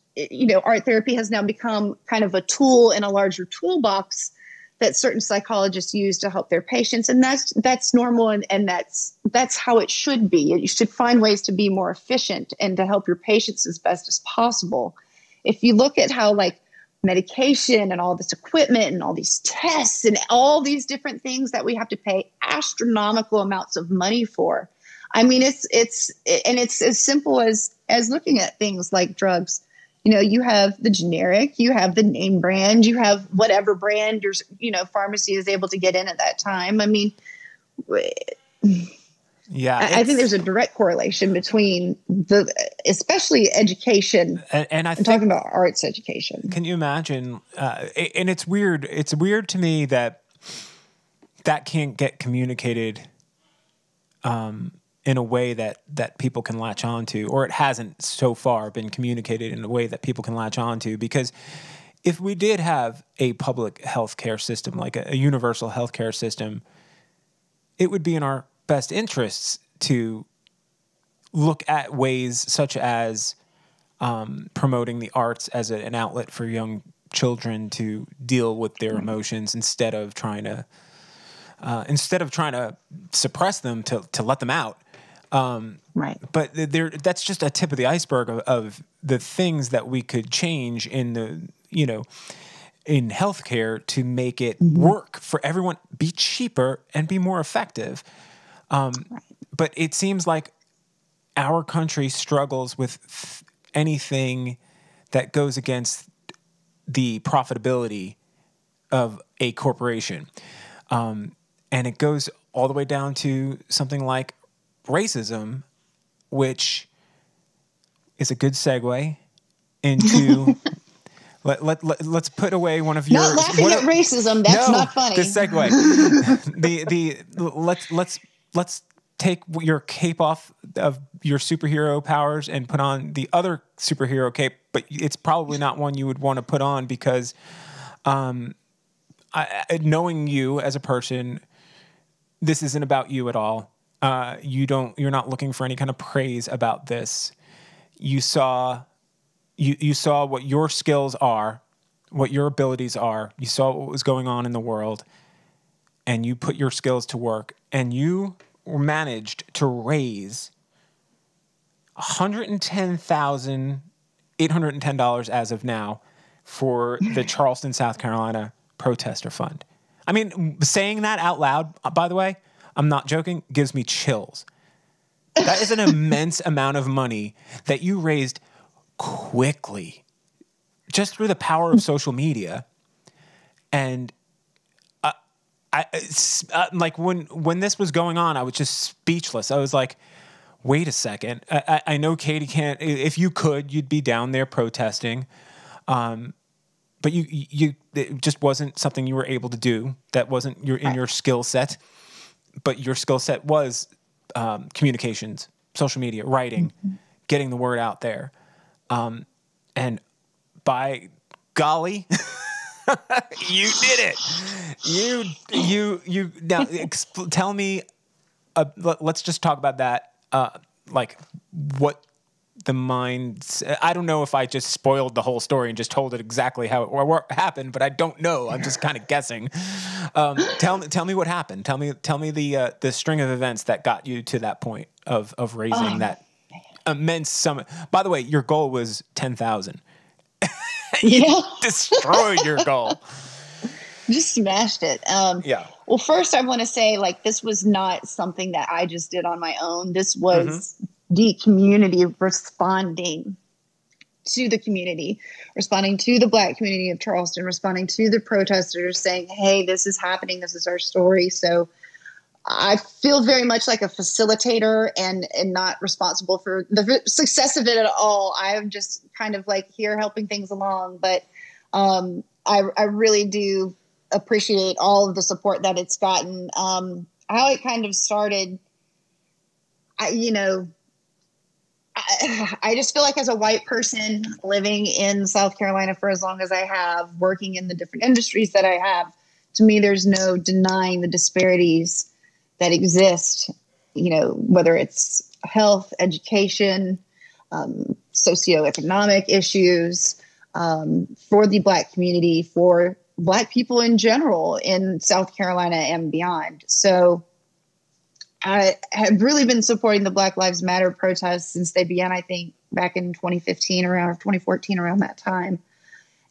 art therapy has now become kind of a tool in a larger toolbox that certain psychologists use to help their patients. And that's normal. And that's how it should be. You should find ways to be more efficient and to help your patients as best as possible. If you look at how like medication and all this equipment and all these tests and all these different things that we have to pay astronomical amounts of money for. I mean, it's as simple as looking at things like drugs. You have the generic, you have the name brand, you have whatever brand your, pharmacy is able to get in at that time. I mean, I think there's a direct correlation between especially education and I'm talking about arts education. Can you imagine? And it's weird. It's weird to me that can't get communicated in a way that people can latch on to, or it hasn't so far been communicated in a way that people can latch on to. Because if we did have a public healthcare system, like a universal healthcare system, it would be in our best interests to look at ways such as promoting the arts as an outlet for young children to deal with their emotions instead of trying to suppress them to let them out. Right. But that's just a tip of the iceberg of the things that we could change in in healthcare to make it work for everyone, be cheaper and be more effective. But it seems like our country struggles with anything that goes against the profitability of a corporation. And it goes all the way down to something like racism which is a good segue into let's put away one of your not laughing at racism. That's not funny. The segue. let's take your cape off of your superhero powers and put on the other superhero cape, but it's probably not one you would want to put on because knowing you as a person, this isn't about you at all. You're not looking for any kind of praise about this. You saw what your skills are, what your abilities are. You saw what was going on in the world, and you put your skills to work, and you managed to raise $110,810 as of now for the Charleston, South Carolina protester fund. I mean, saying that out loud, by the way, I'm not joking, gives me chills. That is an immense amount of money that you raised quickly just through the power of social media. And like when this was going on, I was just speechless. I was like, wait a second. I know Katie can't, if you could, you'd be down there protesting. But it just wasn't something you were able to do. That wasn't in your skill set. But your skill set was communications, social media, writing, getting the word out there. And by golly, you did it. You now tell me, let's just talk about that. Like what the mind, I don't know if I just spoiled the whole story and just told it exactly how it happened, but I don't know. I'm just kind of guessing. Tell me what happened. Tell me the string of events that got you to that point of raising that immense sum. By the way, your goal was 10,000. You destroyed your goal. Just smashed it. Yeah. Well, first I want to say, like, this was not something that I just did on my own. This was the community responding to the community, responding to the Black community of Charleston, responding to the protesters, saying, hey, this is happening. This is our story. So I feel very much like a facilitator and not responsible for the success of it at all. I'm just kind of like here helping things along. But I really do appreciate all of the support that it's gotten. How it kind of started, I just feel like as a white person living in South Carolina for as long as I have, working in the different industries that I have, to me, there's no denying the disparities that exist, whether it's health, education, socioeconomic issues, for the Black community, for Black people in general in South Carolina and beyond. So I have really been supporting the Black Lives Matter protests since they began, I think, back in 2015, around 2014, around that time.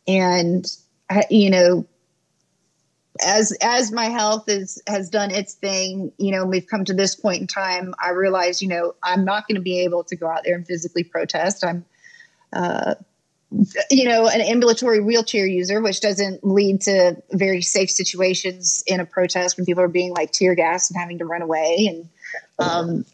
And, as my health has done its thing, we've come to this point in time, I realize, I'm not going to be able to go out there and physically protest. I'm, an ambulatory wheelchair user, which doesn't lead to very safe situations in a protest when people are being like tear gassed and having to run away. And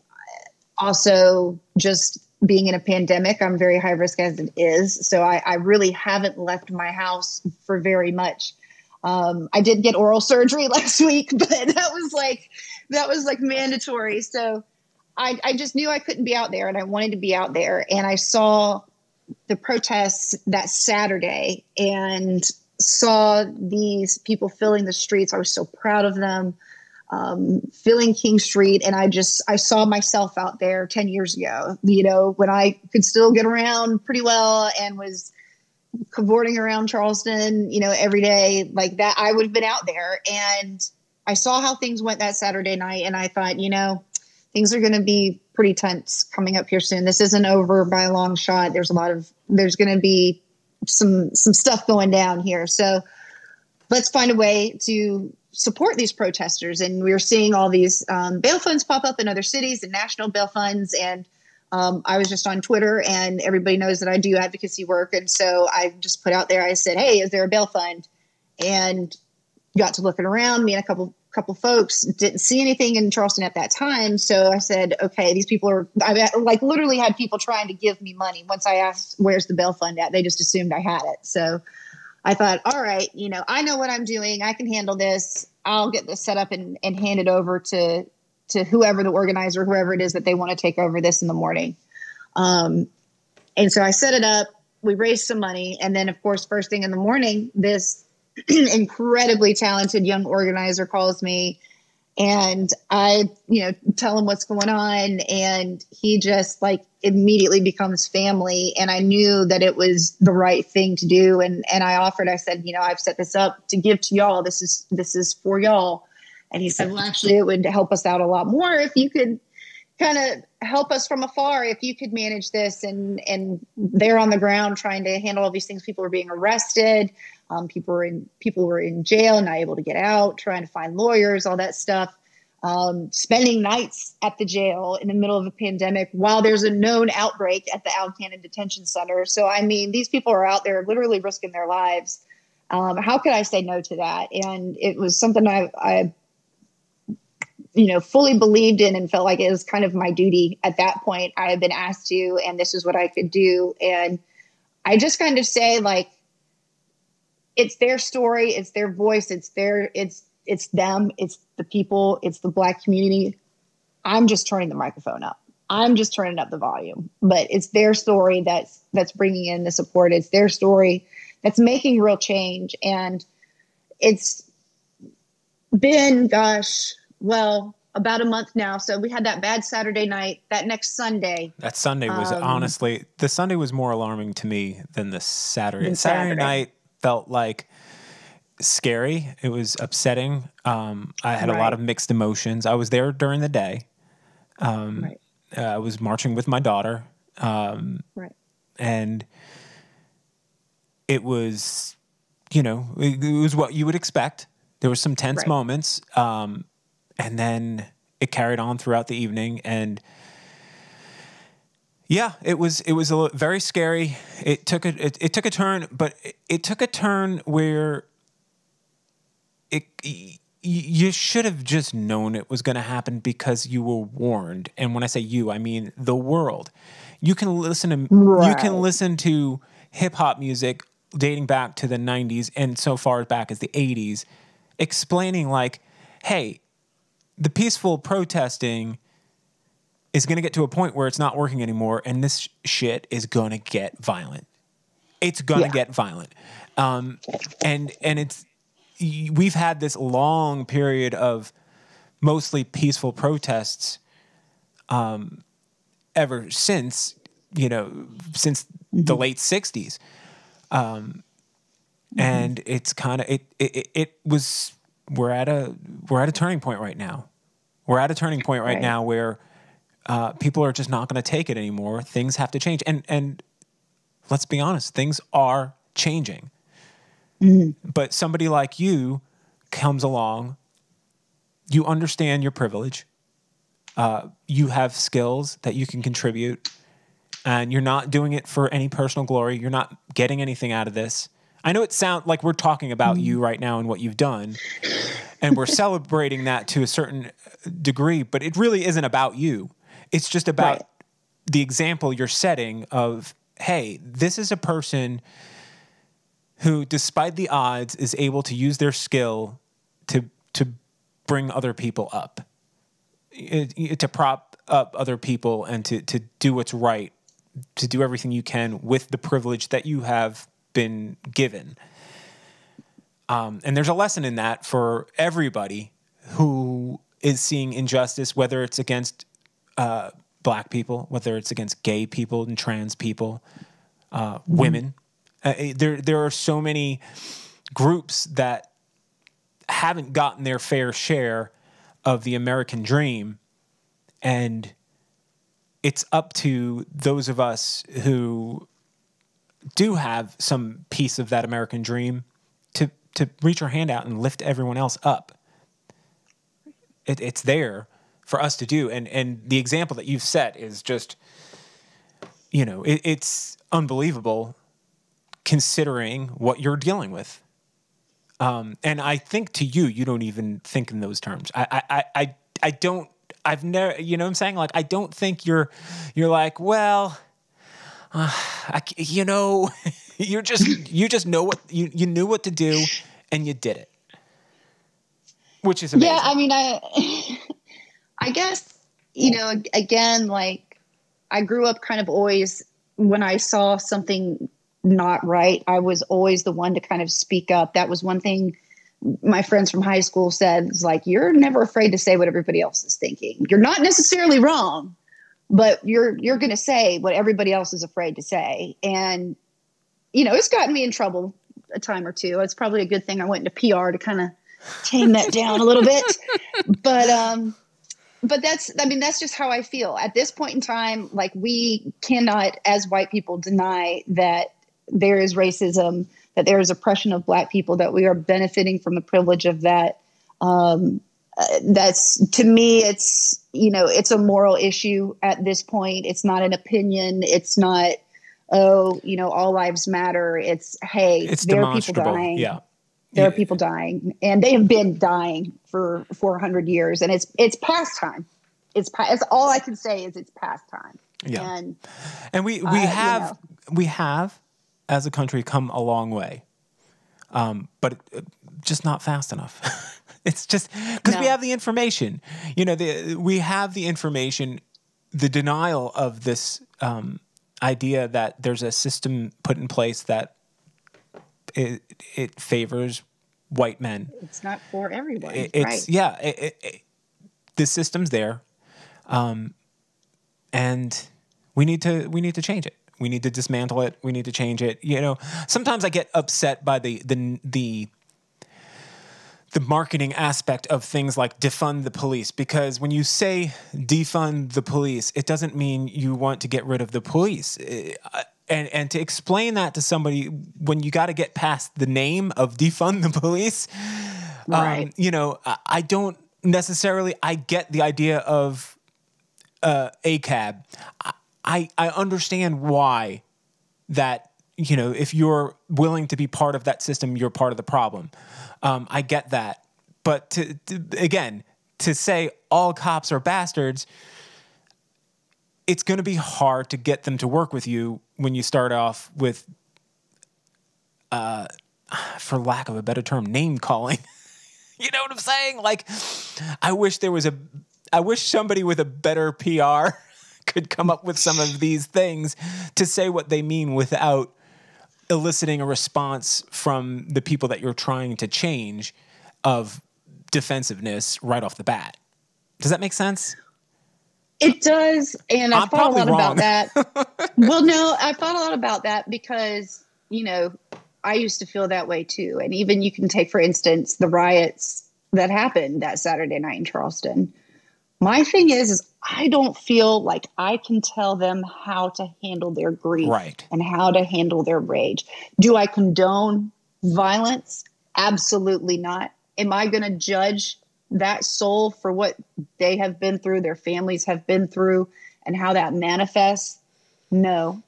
also just being in a pandemic, I'm very high risk as it is. So I really haven't left my house for very much. I did get oral surgery last week, but that was like mandatory. So I just knew I couldn't be out there and I wanted to be out there. And I saw the protests that Saturday and saw these people filling the streets. I was so proud of them, filling King Street. And I saw myself out there 10 years ago, when I could still get around pretty well and was cavorting around Charleston, every day like that. I would have been out there, and I saw how things went that Saturday night. And I thought, things are going to be pretty tense coming up here soon. This isn't over by a long shot. There's going to be some stuff going down here. So let's find a way to support these protesters. And we're seeing all these bail funds pop up in other cities and national bail funds. And I was just on Twitter, and everybody knows that I do advocacy work. And so I just put out there, I said, hey, is there a bail fund? And got to looking around. Me and a couple couple folks, didn't see anything in Charleston at that time. So I said, okay, these people are, I like literally had people trying to give me money. Once I asked, where's the bail fund at? They just assumed I had it. So I thought, all right, I know what I'm doing. I can handle this. I'll get this set up and hand it over to whoever the organizer, whoever it is that they want to take over this in the morning. And so I set it up. We raised some money. And then, of course, first thing in the morning, this incredibly talented young organizer calls me, and I, tell him what's going on. And he just like immediately becomes family. And I knew that it was the right thing to do. And I offered, I said, I've set this up to give to y'all. This is for y'all. And he said, well, actually, it would help us out a lot more if you could kind of help us from afar, if you could manage this. And they're on the ground trying to handle all these things. People are being arrested. People were in jail, not able to get out, trying to find lawyers, all that stuff. Spending nights at the jail in the middle of a pandemic while there's a known outbreak at the Al Cannon Detention Center. So, I mean, these people are out there literally risking their lives. How could I say no to that? And it was something I fully believed in and felt like it was kind of my duty at that point. I had been asked to, and this is what I could do. And I just kind of say, like, it's their story, it's their voice, it's them, it's the people, it's the Black community. I'm just turning the microphone up. I'm just turning up the volume, but it's their story that's bringing in the support. It's their story that's making real change. And it's been, about a month now. So we had that bad Saturday night. That next Sunday. That Sunday was honestly, the Sunday was more alarming to me than the Saturday. Saturday night felt like scary. It was upsetting. I had a lot of mixed emotions. I was there during the day. I was marching with my daughter. And it was, it was what you would expect. There was some tense moments. And then it carried on throughout the evening. And yeah, it was very scary. It took a turn, but it took a turn where you should have just known it was going to happen because you were warned. And when I say you, I mean the world. You can listen to hip hop music dating back to the 90s and so far back as the 80s, explaining like, hey, the peaceful protesting is going to get to a point where it's not working anymore, and this shit is going to get violent. It's going to get violent. And we've had this long period of mostly peaceful protests ever since, since the late 60s. And it's kind of, we're at a turning point right now. We're at a turning point right now where people are just not going to take it anymore. Things have to change. And let's be honest, things are changing. But somebody like you comes along, you understand your privilege, you have skills that you can contribute, and you're not doing it for any personal glory. You're not getting anything out of this. I know it sounds like we're talking about you right now and what you've done, and we're celebrating that to a certain degree, but it really isn't about you. It's just about the example you're setting of, hey, this is a person who, despite the odds, is able to use their skill to bring other people up, to prop up other people, and to do what's right, to do everything you can with the privilege that you have been given. And there's a lesson in that for everybody who is seeing injustice, whether it's against Black people, whether it's against gay people and trans people, women. There are so many groups that haven't gotten their fair share of the American dream, and it's up to those of us who do have some piece of that American dream to reach our hand out and lift everyone else up. It's there for us to do. And the example that you've set is just, it's unbelievable considering what you're dealing with. And I think to you, you don't even think in those terms. I don't. I've never. You know what I'm saying? Like I don't think you're like, well, you know, you just know what you knew what to do, and you did it, which is amazing. Yeah, I mean, I guess, again, like I grew up kind of always when I saw something not right, I was always the one to kind of speak up. That was one thing my friends from high school said, is like, you're never afraid to say what everybody else is thinking. You're not necessarily wrong, but you're going to say what everybody else is afraid to say. And, it's gotten me in trouble a time or two. It's probably a good thing I went into PR to kind of tame that down a little bit. But that's just how I feel at this point in time. Like we cannot, as white people, deny that there is racism, that there is oppression of Black people, that we are benefiting from the privilege of that. That's, to me, it's, it's a moral issue at this point. It's not an opinion. It's not, all lives matter. It's, hey, there are people dying. Yeah. There are people dying, and they have been dying for 400 years, and it's past time. It's all I can say is it's past time. Yeah. And we have as a country come a long way. But just not fast enough. It's just because we have the information, we have the information, the denial of this idea that there's a system put in place that it favors white men. It's not for everyone. Right. Yeah. The system's there. And we need to change it. We need to dismantle it. We need to change it. Sometimes I get upset by the marketing aspect of things like defund the police, because when you say defund the police, it doesn't mean you want to get rid of the police. And to explain that to somebody when you got to get past the name of defund the police, right. I don't necessarily, I get the idea of ACAB. I understand why that, if you're willing to be part of that system, you're part of the problem. I get that. But to say all cops are bastards, it's going to be hard to get them to work with you when you start off with, for lack of a better term, name calling. You know what I'm saying? Like, I wish somebody with a better PR could come up with some of these things to say what they mean without eliciting a response from the people that you're trying to change of defensiveness right off the bat. Does that make sense? It does. And I've thought a lot about that. Well, no, I've thought a lot about that because, I used to feel that way too. And even you can take, for instance, the riots that happened that Saturday night in Charleston. My thing is I don't feel like I can tell them how to handle their grief and how to handle their rage. Do I condone violence? Absolutely not. Am I going to judge that soul for what they have been through, their families have been through, and how that manifests? No.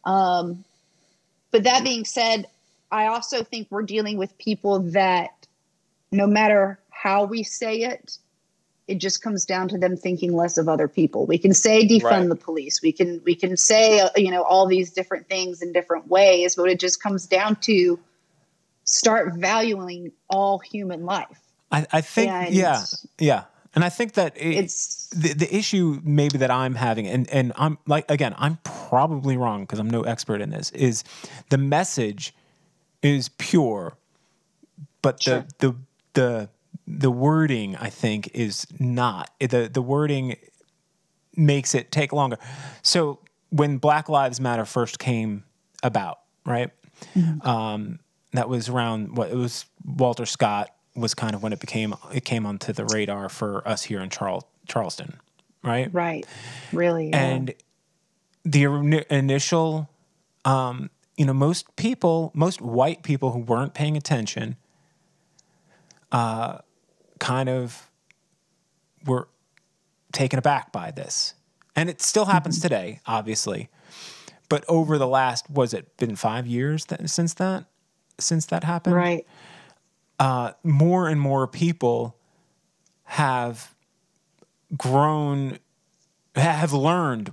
But that being said, I also think we're dealing with people that no matter how we say it, it just comes down to them thinking less of other people. We can say defund the police. We can say, all these different things in different ways, but it just comes down to start valuing all human life. I think, yeah. And I think that it's the issue maybe that I'm having, and I'm like, again, I'm probably wrong because I'm no expert in this, is the message is pure, but sure. the wording, I think, is not. The wording makes it take longer. So when Black Lives Matter first came about, right? Mm-hmm. That was around it was Walter Scott was kind of when it came onto the radar for us here in Charleston, right? Right. Really. Yeah. And the initial, most white people who weren't paying attention, kind of were taken aback by this. And it still happens today, obviously. But over the last, been 5 years since that happened? Right. more and more people have learned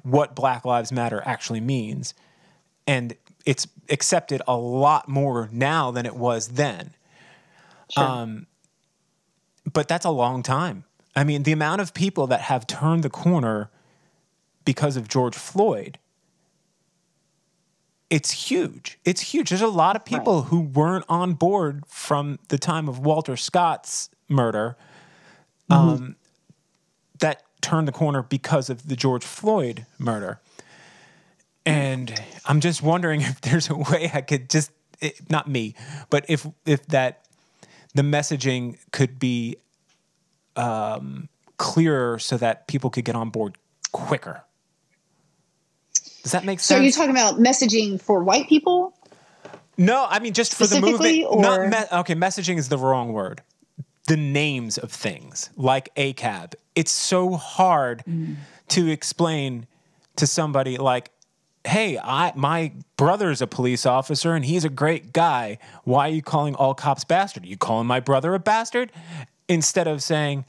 what Black Lives Matter actually means. And it's accepted a lot more now than it was then. Sure. But that's a long time. I mean, the amount of people that have turned the corner because of George Floyd, it's huge. It's huge. There's a lot of people who weren't on board from the time of Walter Scott's murder that turned the corner because of the George Floyd murder. And I'm just wondering if there's a way I could just, not me, but if that the messaging could be clearer so that people could get on board quicker. Does that make sense? So you're talking about messaging for white people? No, I mean just for the movement. Or? Okay, messaging is the wrong word. The names of things, like ACAB. It's so hard to explain to somebody like, hey, my brother's a police officer and he's a great guy. Why are you calling all cops bastard? Are you calling my brother a bastard? Instead of saying,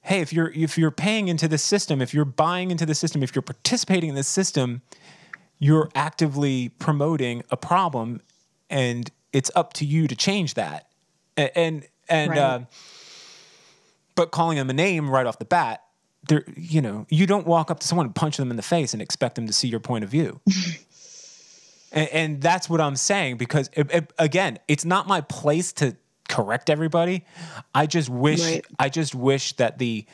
hey, if you're paying into the system, if you're buying into the system, if you're participating in the system, you're actively promoting a problem, and it's up to you to change that. But calling them a name right off the bat, you don't walk up to someone and punch them in the face and expect them to see your point of view. and that's what I'm saying, because again, it's not my place to correct everybody. I just wish that the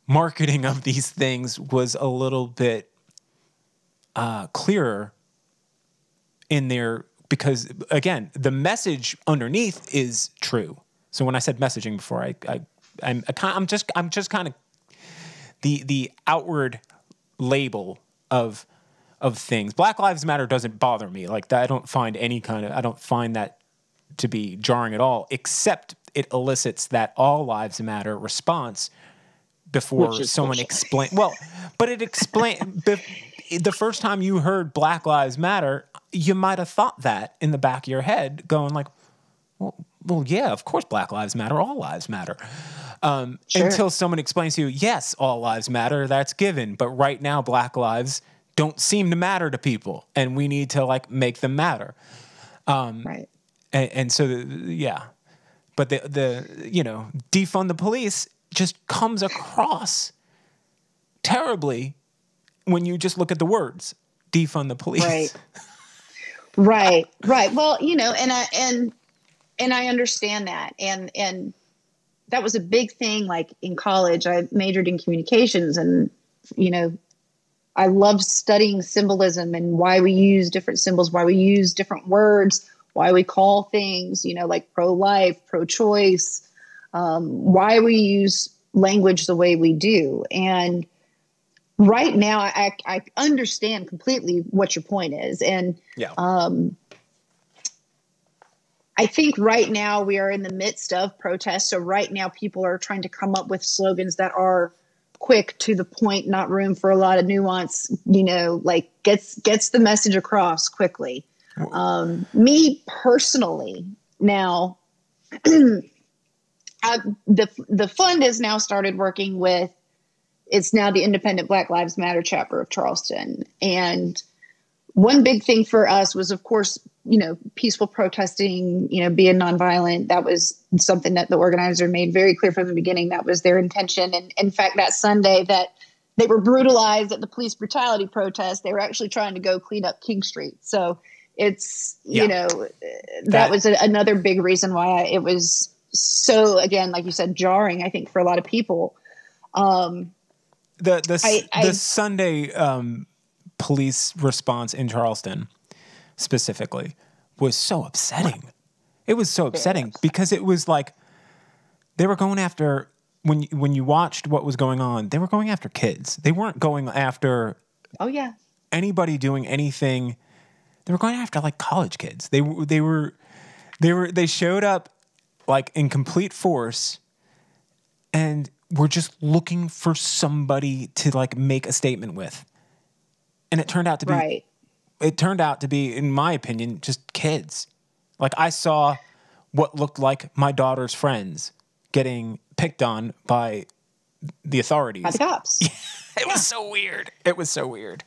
marketing of these things was a little bit clearer in there, because again, the message underneath is true. So when I said messaging before, I'm just kind of the outward label of things. Black Lives Matter doesn't bother me like that. I don't find that to be jarring at all, except it elicits that all lives matter response before someone explain. Well, but it explain the first time you heard Black Lives Matter, you might have thought that in the back of your head, going like, well, yeah, of course Black Lives Matter, all lives matter. Until someone explains to you, yes, all lives matter, that's given. But right now, Black lives don't seem to matter to people, and we need to make them matter. And so, yeah. But the defund the police just comes across terribly when you just look at the words, defund the police. Right. Well, and I understand that. And that was a big thing. Like in college, I majored in communications, and, I loved studying symbolism and why we use different symbols, why we use different words, why we call things, like pro-life, pro-choice, why we use language the way we do. And right now, I understand completely what your point is. And I think right now we are in the midst of protests. So right now people are trying to come up with slogans that are quick, to the point, not room for a lot of nuance, gets the message across quickly. Me personally, now, the fund has now started working with, it's now the Independent Black Lives Matter chapter of Charleston. And one big thing for us was, of course, peaceful protesting, being nonviolent. That was something that the organizer made very clear from the beginning. That was their intention. And in fact, that Sunday that they were brutalized at the police brutality protest, they were actually trying to go clean up King Street. So it's, that was another big reason why it was so, again, like you said, jarring, I think, for a lot of people. The Sunday police response in Charleston specifically was so upsetting. It was so upsetting because it was like they were going after, when you watched what was going on, they were going after kids. They weren't going after anybody doing anything. They were going after college kids. They showed up in complete force and were just looking for somebody to make a statement with. And it turned out to be in my opinion, just kids. I saw what looked like my daughter's friends getting picked on by the authorities. By the cops. It was so weird. It was so weird.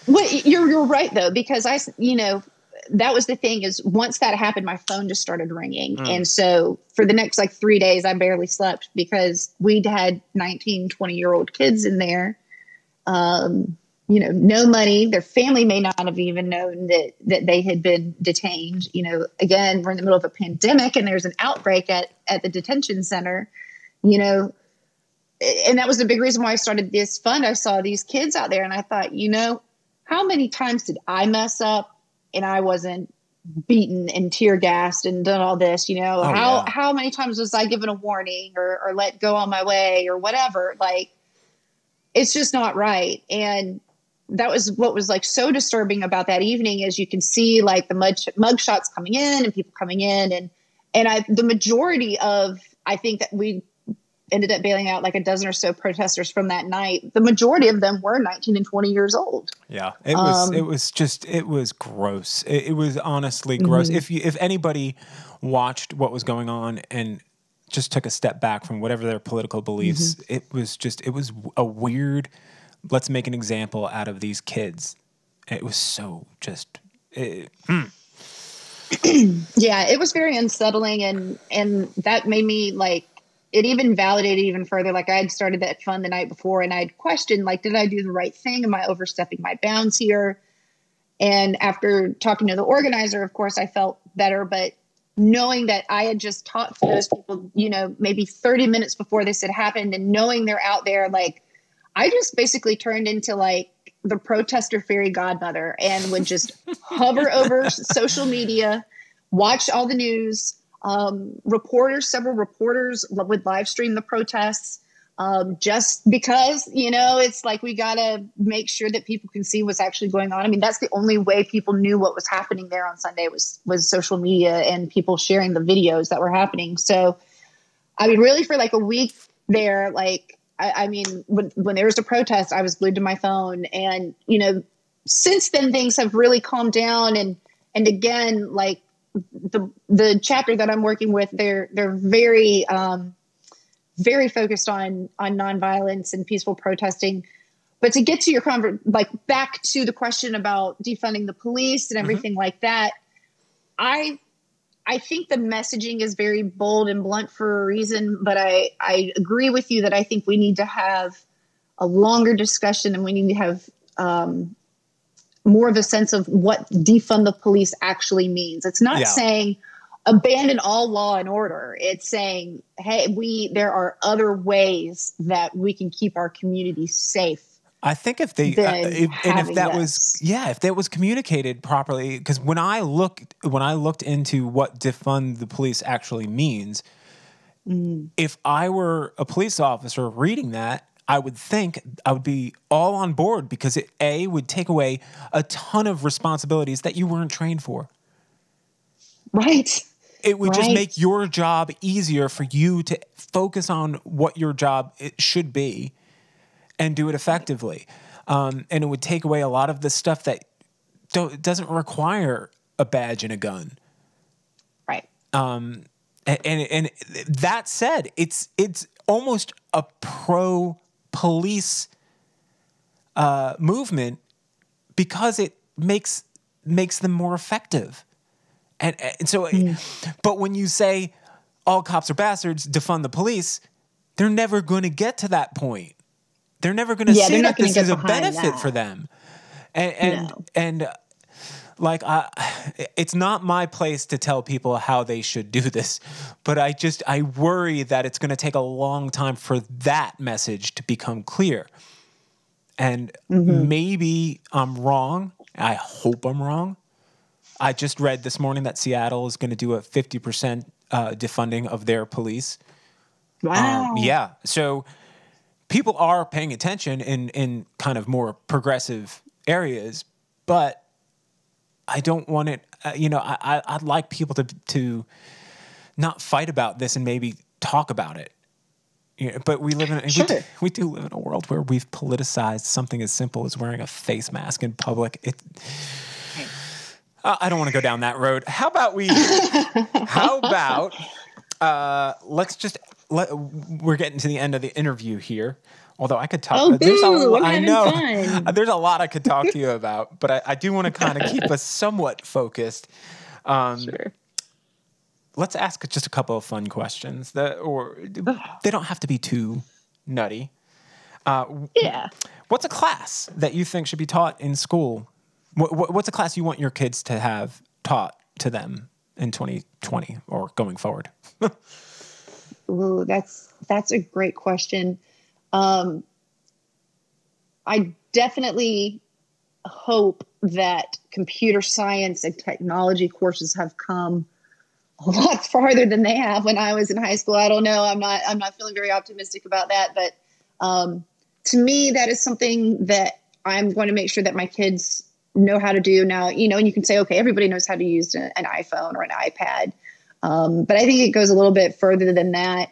Well, you're right though, because that was the thing is once that happened, my phone just started ringing. And so for the next 3 days, I barely slept because we'd had 19, 20-year-old kids in there. No money. Their family may not have even known that they had been detained. Again, we're in the middle of a pandemic and there's an outbreak at the detention center, and that was the big reason why I started this fund. I saw these kids out there and I thought, how many times did I mess up and I wasn't beaten and tear gassed and done all this, how many times was I given a warning or let go on my way or whatever? It's just not right. And that was what was so disturbing about that evening is you can see the mug shots coming in and people coming in and the majority of, I think that we ended up bailing out a dozen or so protesters from that night. The majority of them were 19 and 20 years old. Yeah. It was gross. It was honestly gross. If anybody watched what was going on and just took a step back from whatever their political beliefs, it was a weird, let's make an example out of these kids. It was so Yeah, it was very unsettling and that made me it even validated even further. I had started that fund the night before and I'd questioned, did I do the right thing? Am I overstepping my bounds here? And after talking to the organizer, of course, I felt better. But knowing that I had just talked to those people, maybe 30 minutes before this had happened and knowing they're out there, I just basically turned into the protester fairy godmother and would just hover over social media, watch all the news. Several reporters would live stream the protests, just because, it's we got to make sure that people can see what's actually going on. I mean, that's the only way people knew what was happening there on Sunday was social media and people sharing the videos that were happening. So, I mean, really for a week there, when there was a protest, I was glued to my phone and, since then things have really calmed down and again, the chapter that I'm working with, they're very, very focused on nonviolence and peaceful protesting. But to get to your back to the question about defunding the police and everything like that, I think the messaging is very bold and blunt for a reason. But I agree with you that I think we need to have a longer discussion and we need to have more of a sense of what defund the police actually means. It's not saying abandon all law and order. It's saying, hey, there are other ways that we can keep our communities safe. I think if that was communicated properly, because when I looked into what defund the police actually means, if I were a police officer reading that, I would think I would be all on board because it would take away a ton of responsibilities that you weren't trained for. Right. It would just make your job easier for you to focus on what your job should be and do it effectively. And it would take away a lot of the stuff that doesn't require a badge and a gun. Right. And that said, it's almost a pro-police movement because it makes them more effective. And so, but when you say all cops are bastards, defund the police, they're never going to get to that point. They're never going to see that this is a benefit for them. And it's not my place to tell people how they should do this, but I worry that it's going to take a long time for that message to become clear. And maybe I'm wrong. I hope I'm wrong. I just read this morning that Seattle is going to do a 50% defunding of their police. Wow. Yeah. So people are paying attention in kind of more progressive areas, but I don't want it, I'd like people to not fight about this and maybe talk about it. But we live in we do live in a world where we've politicized something as simple as wearing a face mask in public. I don't want to go down that road. How about we're getting to the end of the interview here. Although I could talk, I'm having fun. There's a lot I could talk to you about, but I do want to kind of keep us somewhat focused. Sure. Let's ask just a couple of fun questions they don't have to be too nutty. Yeah. What's a class that you think should be taught in school? What's a class you want your kids to have taught to them in 2020 or going forward? Ooh, that's a great question. I definitely hope that computer science and technology courses have come a lot farther than they have when I was in high school. I don't know. I'm not feeling very optimistic about that, but to me, that is something that I'm going to make sure that my kids know how to do now. And you can say, okay, everybody knows how to use an iPhone or an iPad, but I think it goes a little bit further than that.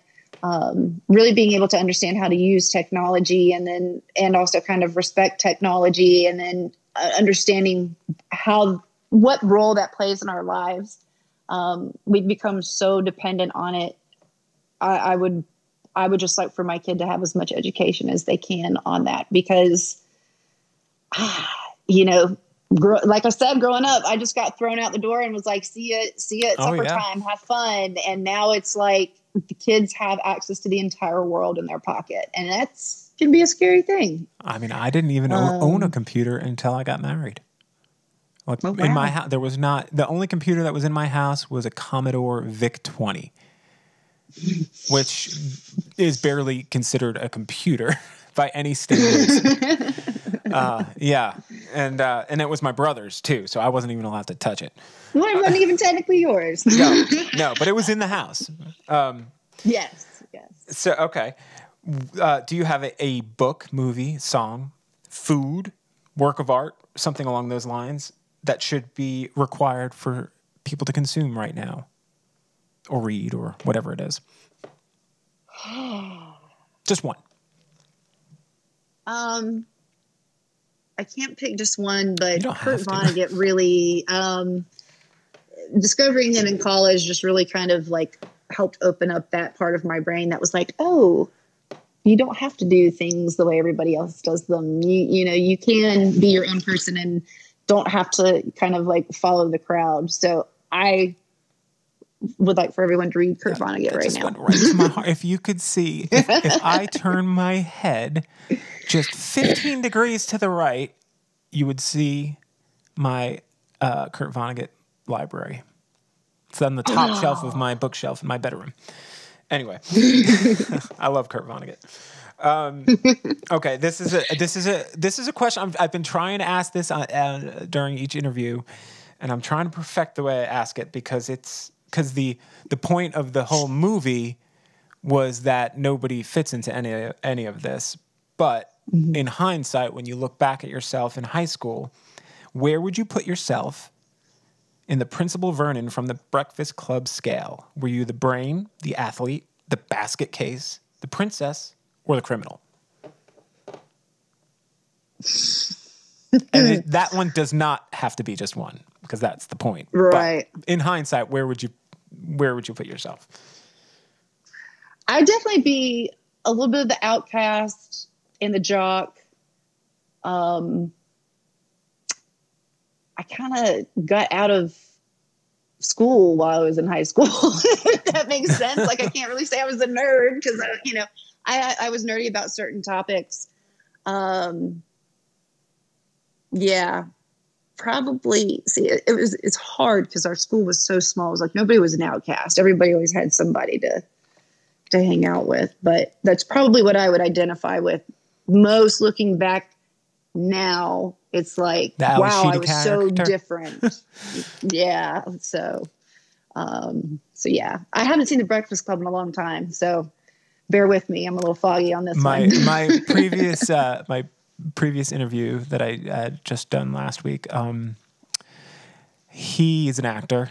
Really being able to understand how to use technology and also kind of respect technology, and then understanding what role that plays in our lives. We've become so dependent on it. I would just like for my kid to have as much education as they can on that, because, like I said, growing up, I just got thrown out the door and was like, see you at supper time, have fun. And now it's like the kids have access to the entire world in their pocket. And that's can be a scary thing. I mean, I didn't even own a computer until I got married. Like in my house, there was not, the only computer that was in my house was a Commodore VIC-20, which is barely considered a computer by any standards. And it was my brother's too, so I wasn't even allowed to touch it. Well, it wasn't even technically yours. No, but it was in the house. Yes. So, okay. Do you have a book, movie, song, food, work of art, something along those lines that should be required for people to consume right now or read or whatever it is? Just one. I can't pick just one, but Kurt Vonnegut really, discovering him in college just really kind of like helped open up that part of my brain that was like, oh, you don't have to do things the way everybody else does them. You can be your own person and don't have to kind of like follow the crowd. So I would like for everyone to read Kurt Vonnegut right now. Went right to my heart. If you could see, if I turn my head just 15 degrees to the right, you would see my Kurt Vonnegut library. It's on the top shelf of my bookshelf in my bedroom. Anyway, I love Kurt Vonnegut. Okay, this is a question I've been trying to ask this during each interview, and I'm trying to perfect the way I ask it because the point of the whole movie was that nobody fits into any of this. But in hindsight, when you look back at yourself in high school, where would you put yourself in the Principal Vernon from the Breakfast Club scale? Were you the brain, the athlete, the basket case, the princess, or the criminal? And that one does not have to be just one, because that's the point. Right. But in hindsight, where would you put yourself? I'd definitely be a little bit of the outcast and the jock. I kind of got out of school while I was in high school. If that makes sense. Like, I can't really say I was a nerd because, I was nerdy about certain topics. Yeah, probably. See, it's hard because our school was so small. It was like nobody was an outcast. Everybody always had somebody to hang out with. But that's probably what I would identify with most looking back now. It's like, wow, I was so different. Yeah. So yeah, I haven't seen The Breakfast Club in a long time. So bear with me. I'm a little foggy on this one. My previous interview that I had just done last week, he is an actor,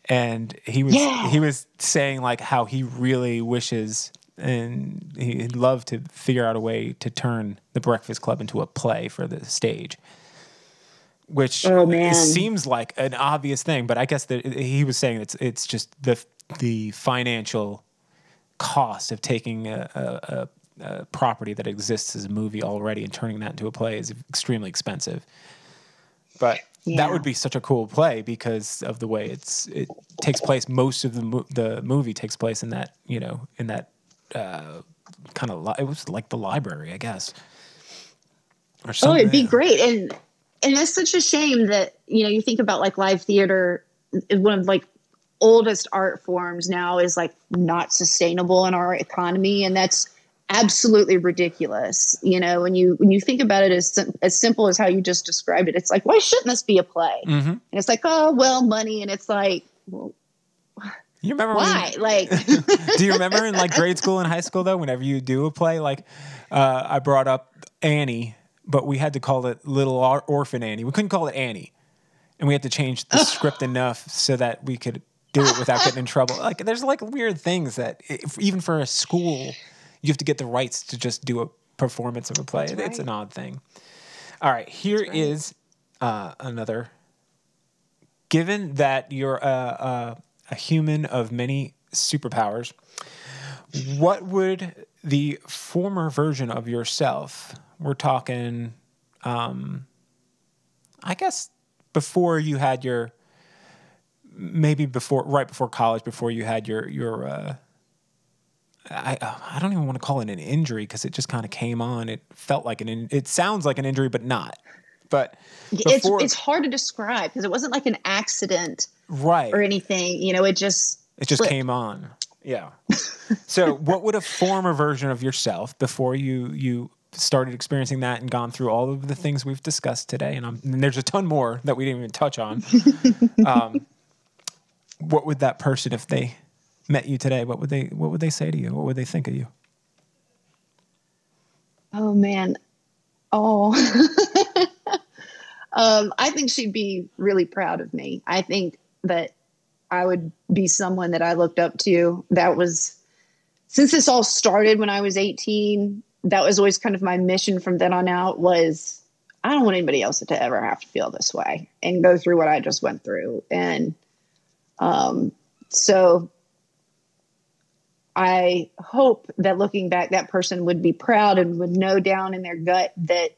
and he was saying like how he really wishes and he'd love to figure out a way to turn The Breakfast Club into a play for the stage. which Oh, man. seems like an obvious thing, but I guess that he was saying it's just the financial cost of taking a property that exists as a movie already and turning that into a play is extremely expensive. But that would be such a cool play because of the way it takes place. Most of the movie takes place in that, kind of it was like the library, I guess. Or something. Oh, it'd be great. And it's such a shame that, you think about like live theater, one of like oldest art forms now is like not sustainable in our economy. And that's absolutely ridiculous. When you think about it as simple as how you just described it, it's like, why shouldn't this be a play? Mm-hmm. And it's like, oh, well, money. And it's like, well, you remember why? Do you remember in like grade school and high school though, whenever you do a play, like I brought up Annie, but we had to call it Little Orphan Annie. We couldn't call it Annie. And we had to change the script enough so that we could do it without getting in trouble. Like there's like weird things that even for a school, you have to get the rights to just do a performance of a play. Right. It's an odd thing. All right, here is another. Given that you're a human of many superpowers, what would the former version of yourself, we're talking, I guess before you had your, maybe right before college, before you had your I don't even want to call it an injury because it just kind of came on. It felt like it sounds like an injury, but not. But it's hard to describe because it wasn't like an accident, right, or anything. It just came on. Yeah. So, what would a former version of yourself before you started experiencing that and gone through all of the things we've discussed today, and there's a ton more that we didn't even touch on. What would that person, if they met you today, what would they say to you? What would they think of you? Oh man. Oh. I think she'd be really proud of me. I think that I would be someone that I looked up to. Since this all started when I was 18, that was always kind of my mission from then on out was I don't want anybody else to ever have to feel this way and go through what I just went through. And, so I hope that looking back, that person would be proud and would know down in their gut that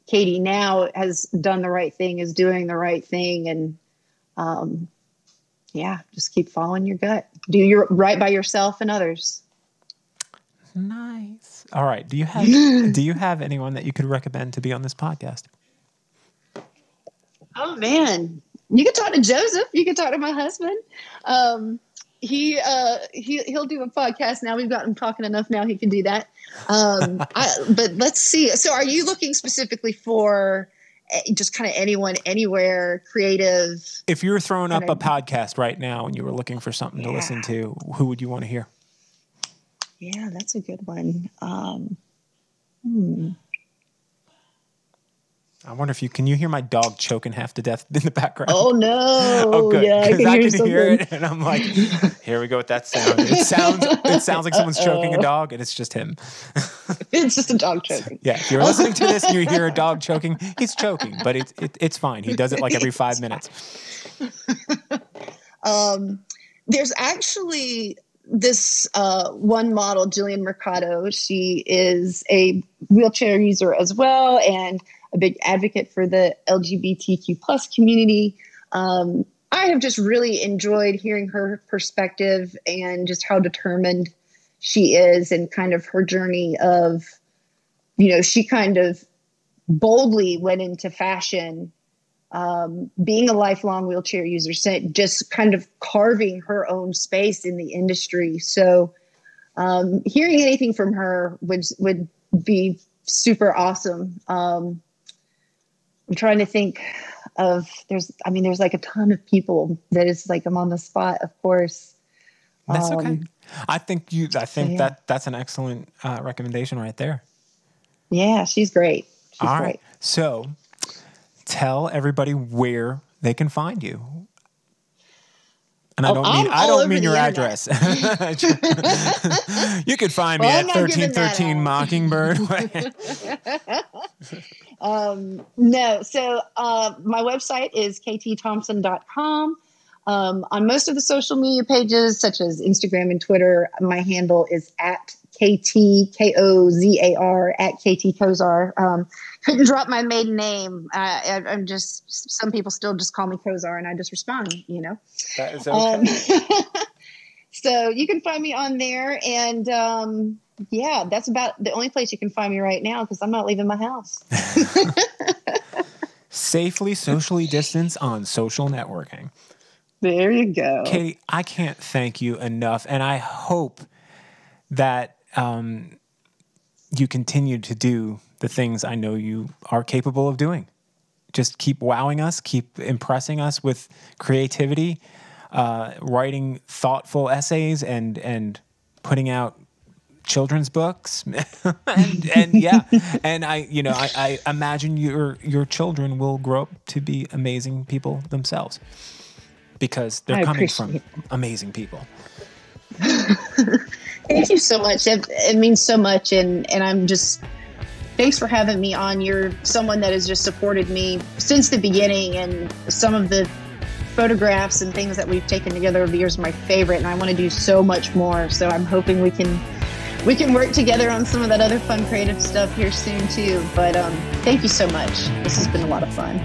Katie now has done the right thing, is doing the right thing. And, just keep following your gut. Do your right by yourself and others. Nice. All right. Do you have anyone that you could recommend to be on this podcast? Oh man, you could talk to Joseph. You could talk to my husband. He'll do a podcast now. We've got him talking enough now. He can do that. But let's see. So are you looking specifically for just kind of anyone, anywhere, creative? If you were throwing up a podcast right now and you were looking for something to listen to, who would you want to hear? Yeah, that's a good one. I wonder if can you hear my dog choking half to death in the background? Oh no! Oh good, yeah, because I can hear it, and I'm like, here we go with that sound. It sounds like someone's choking a dog, and it's just him. It's just a dog choking. Yeah, if you're listening to this and you hear a dog choking, he's choking, but it's fine. He does it like every 5 minutes. There's actually this one model, Jillian Mercado. She is a wheelchair user as well, and a big advocate for the LGBTQ plus community. I have just really enjoyed hearing her perspective and just how determined she is and kind of her journey of, she kind of boldly went into fashion, being a lifelong wheelchair user, just kind of carving her own space in the industry. So hearing anything from her would be super awesome. I'm trying to think of, there's like a ton of people that is like, I'm on the spot, of course. That's okay. I think that's an excellent recommendation right there. Yeah, she's great. All right. So tell everybody where they can find you. And I don't mean your address. You could find me at 1313 Mockingbird. No. So my website is ktthompson.com. On most of the social media pages, such as Instagram and Twitter, my handle is at KTKOZAR, at KTKozar. Couldn't drop my maiden name. I'm just, some people still just call me Kozar, and I just respond, you know. That is okay. So you can find me on there, and yeah, that's about the only place you can find me right now because I'm not leaving my house. Safely socially distance on social networking. There you go. Katie, I can't thank you enough, and I hope that you continue to do the things I know you are capable of doing. Just keep wowing us, keep impressing us with creativity, writing thoughtful essays, and putting out children's books, and yeah, and I imagine your children will grow up to be amazing people themselves. Because they're coming from amazing people. Thank you so much. It means so much. And I'm just, thanks for having me on. You're someone that has just supported me since the beginning. And some of the photographs and things that we've taken together over the years are my favorite. And I want to do so much more. So I'm hoping we can work together on some of that other fun, creative stuff here soon too. But thank you so much. This has been a lot of fun.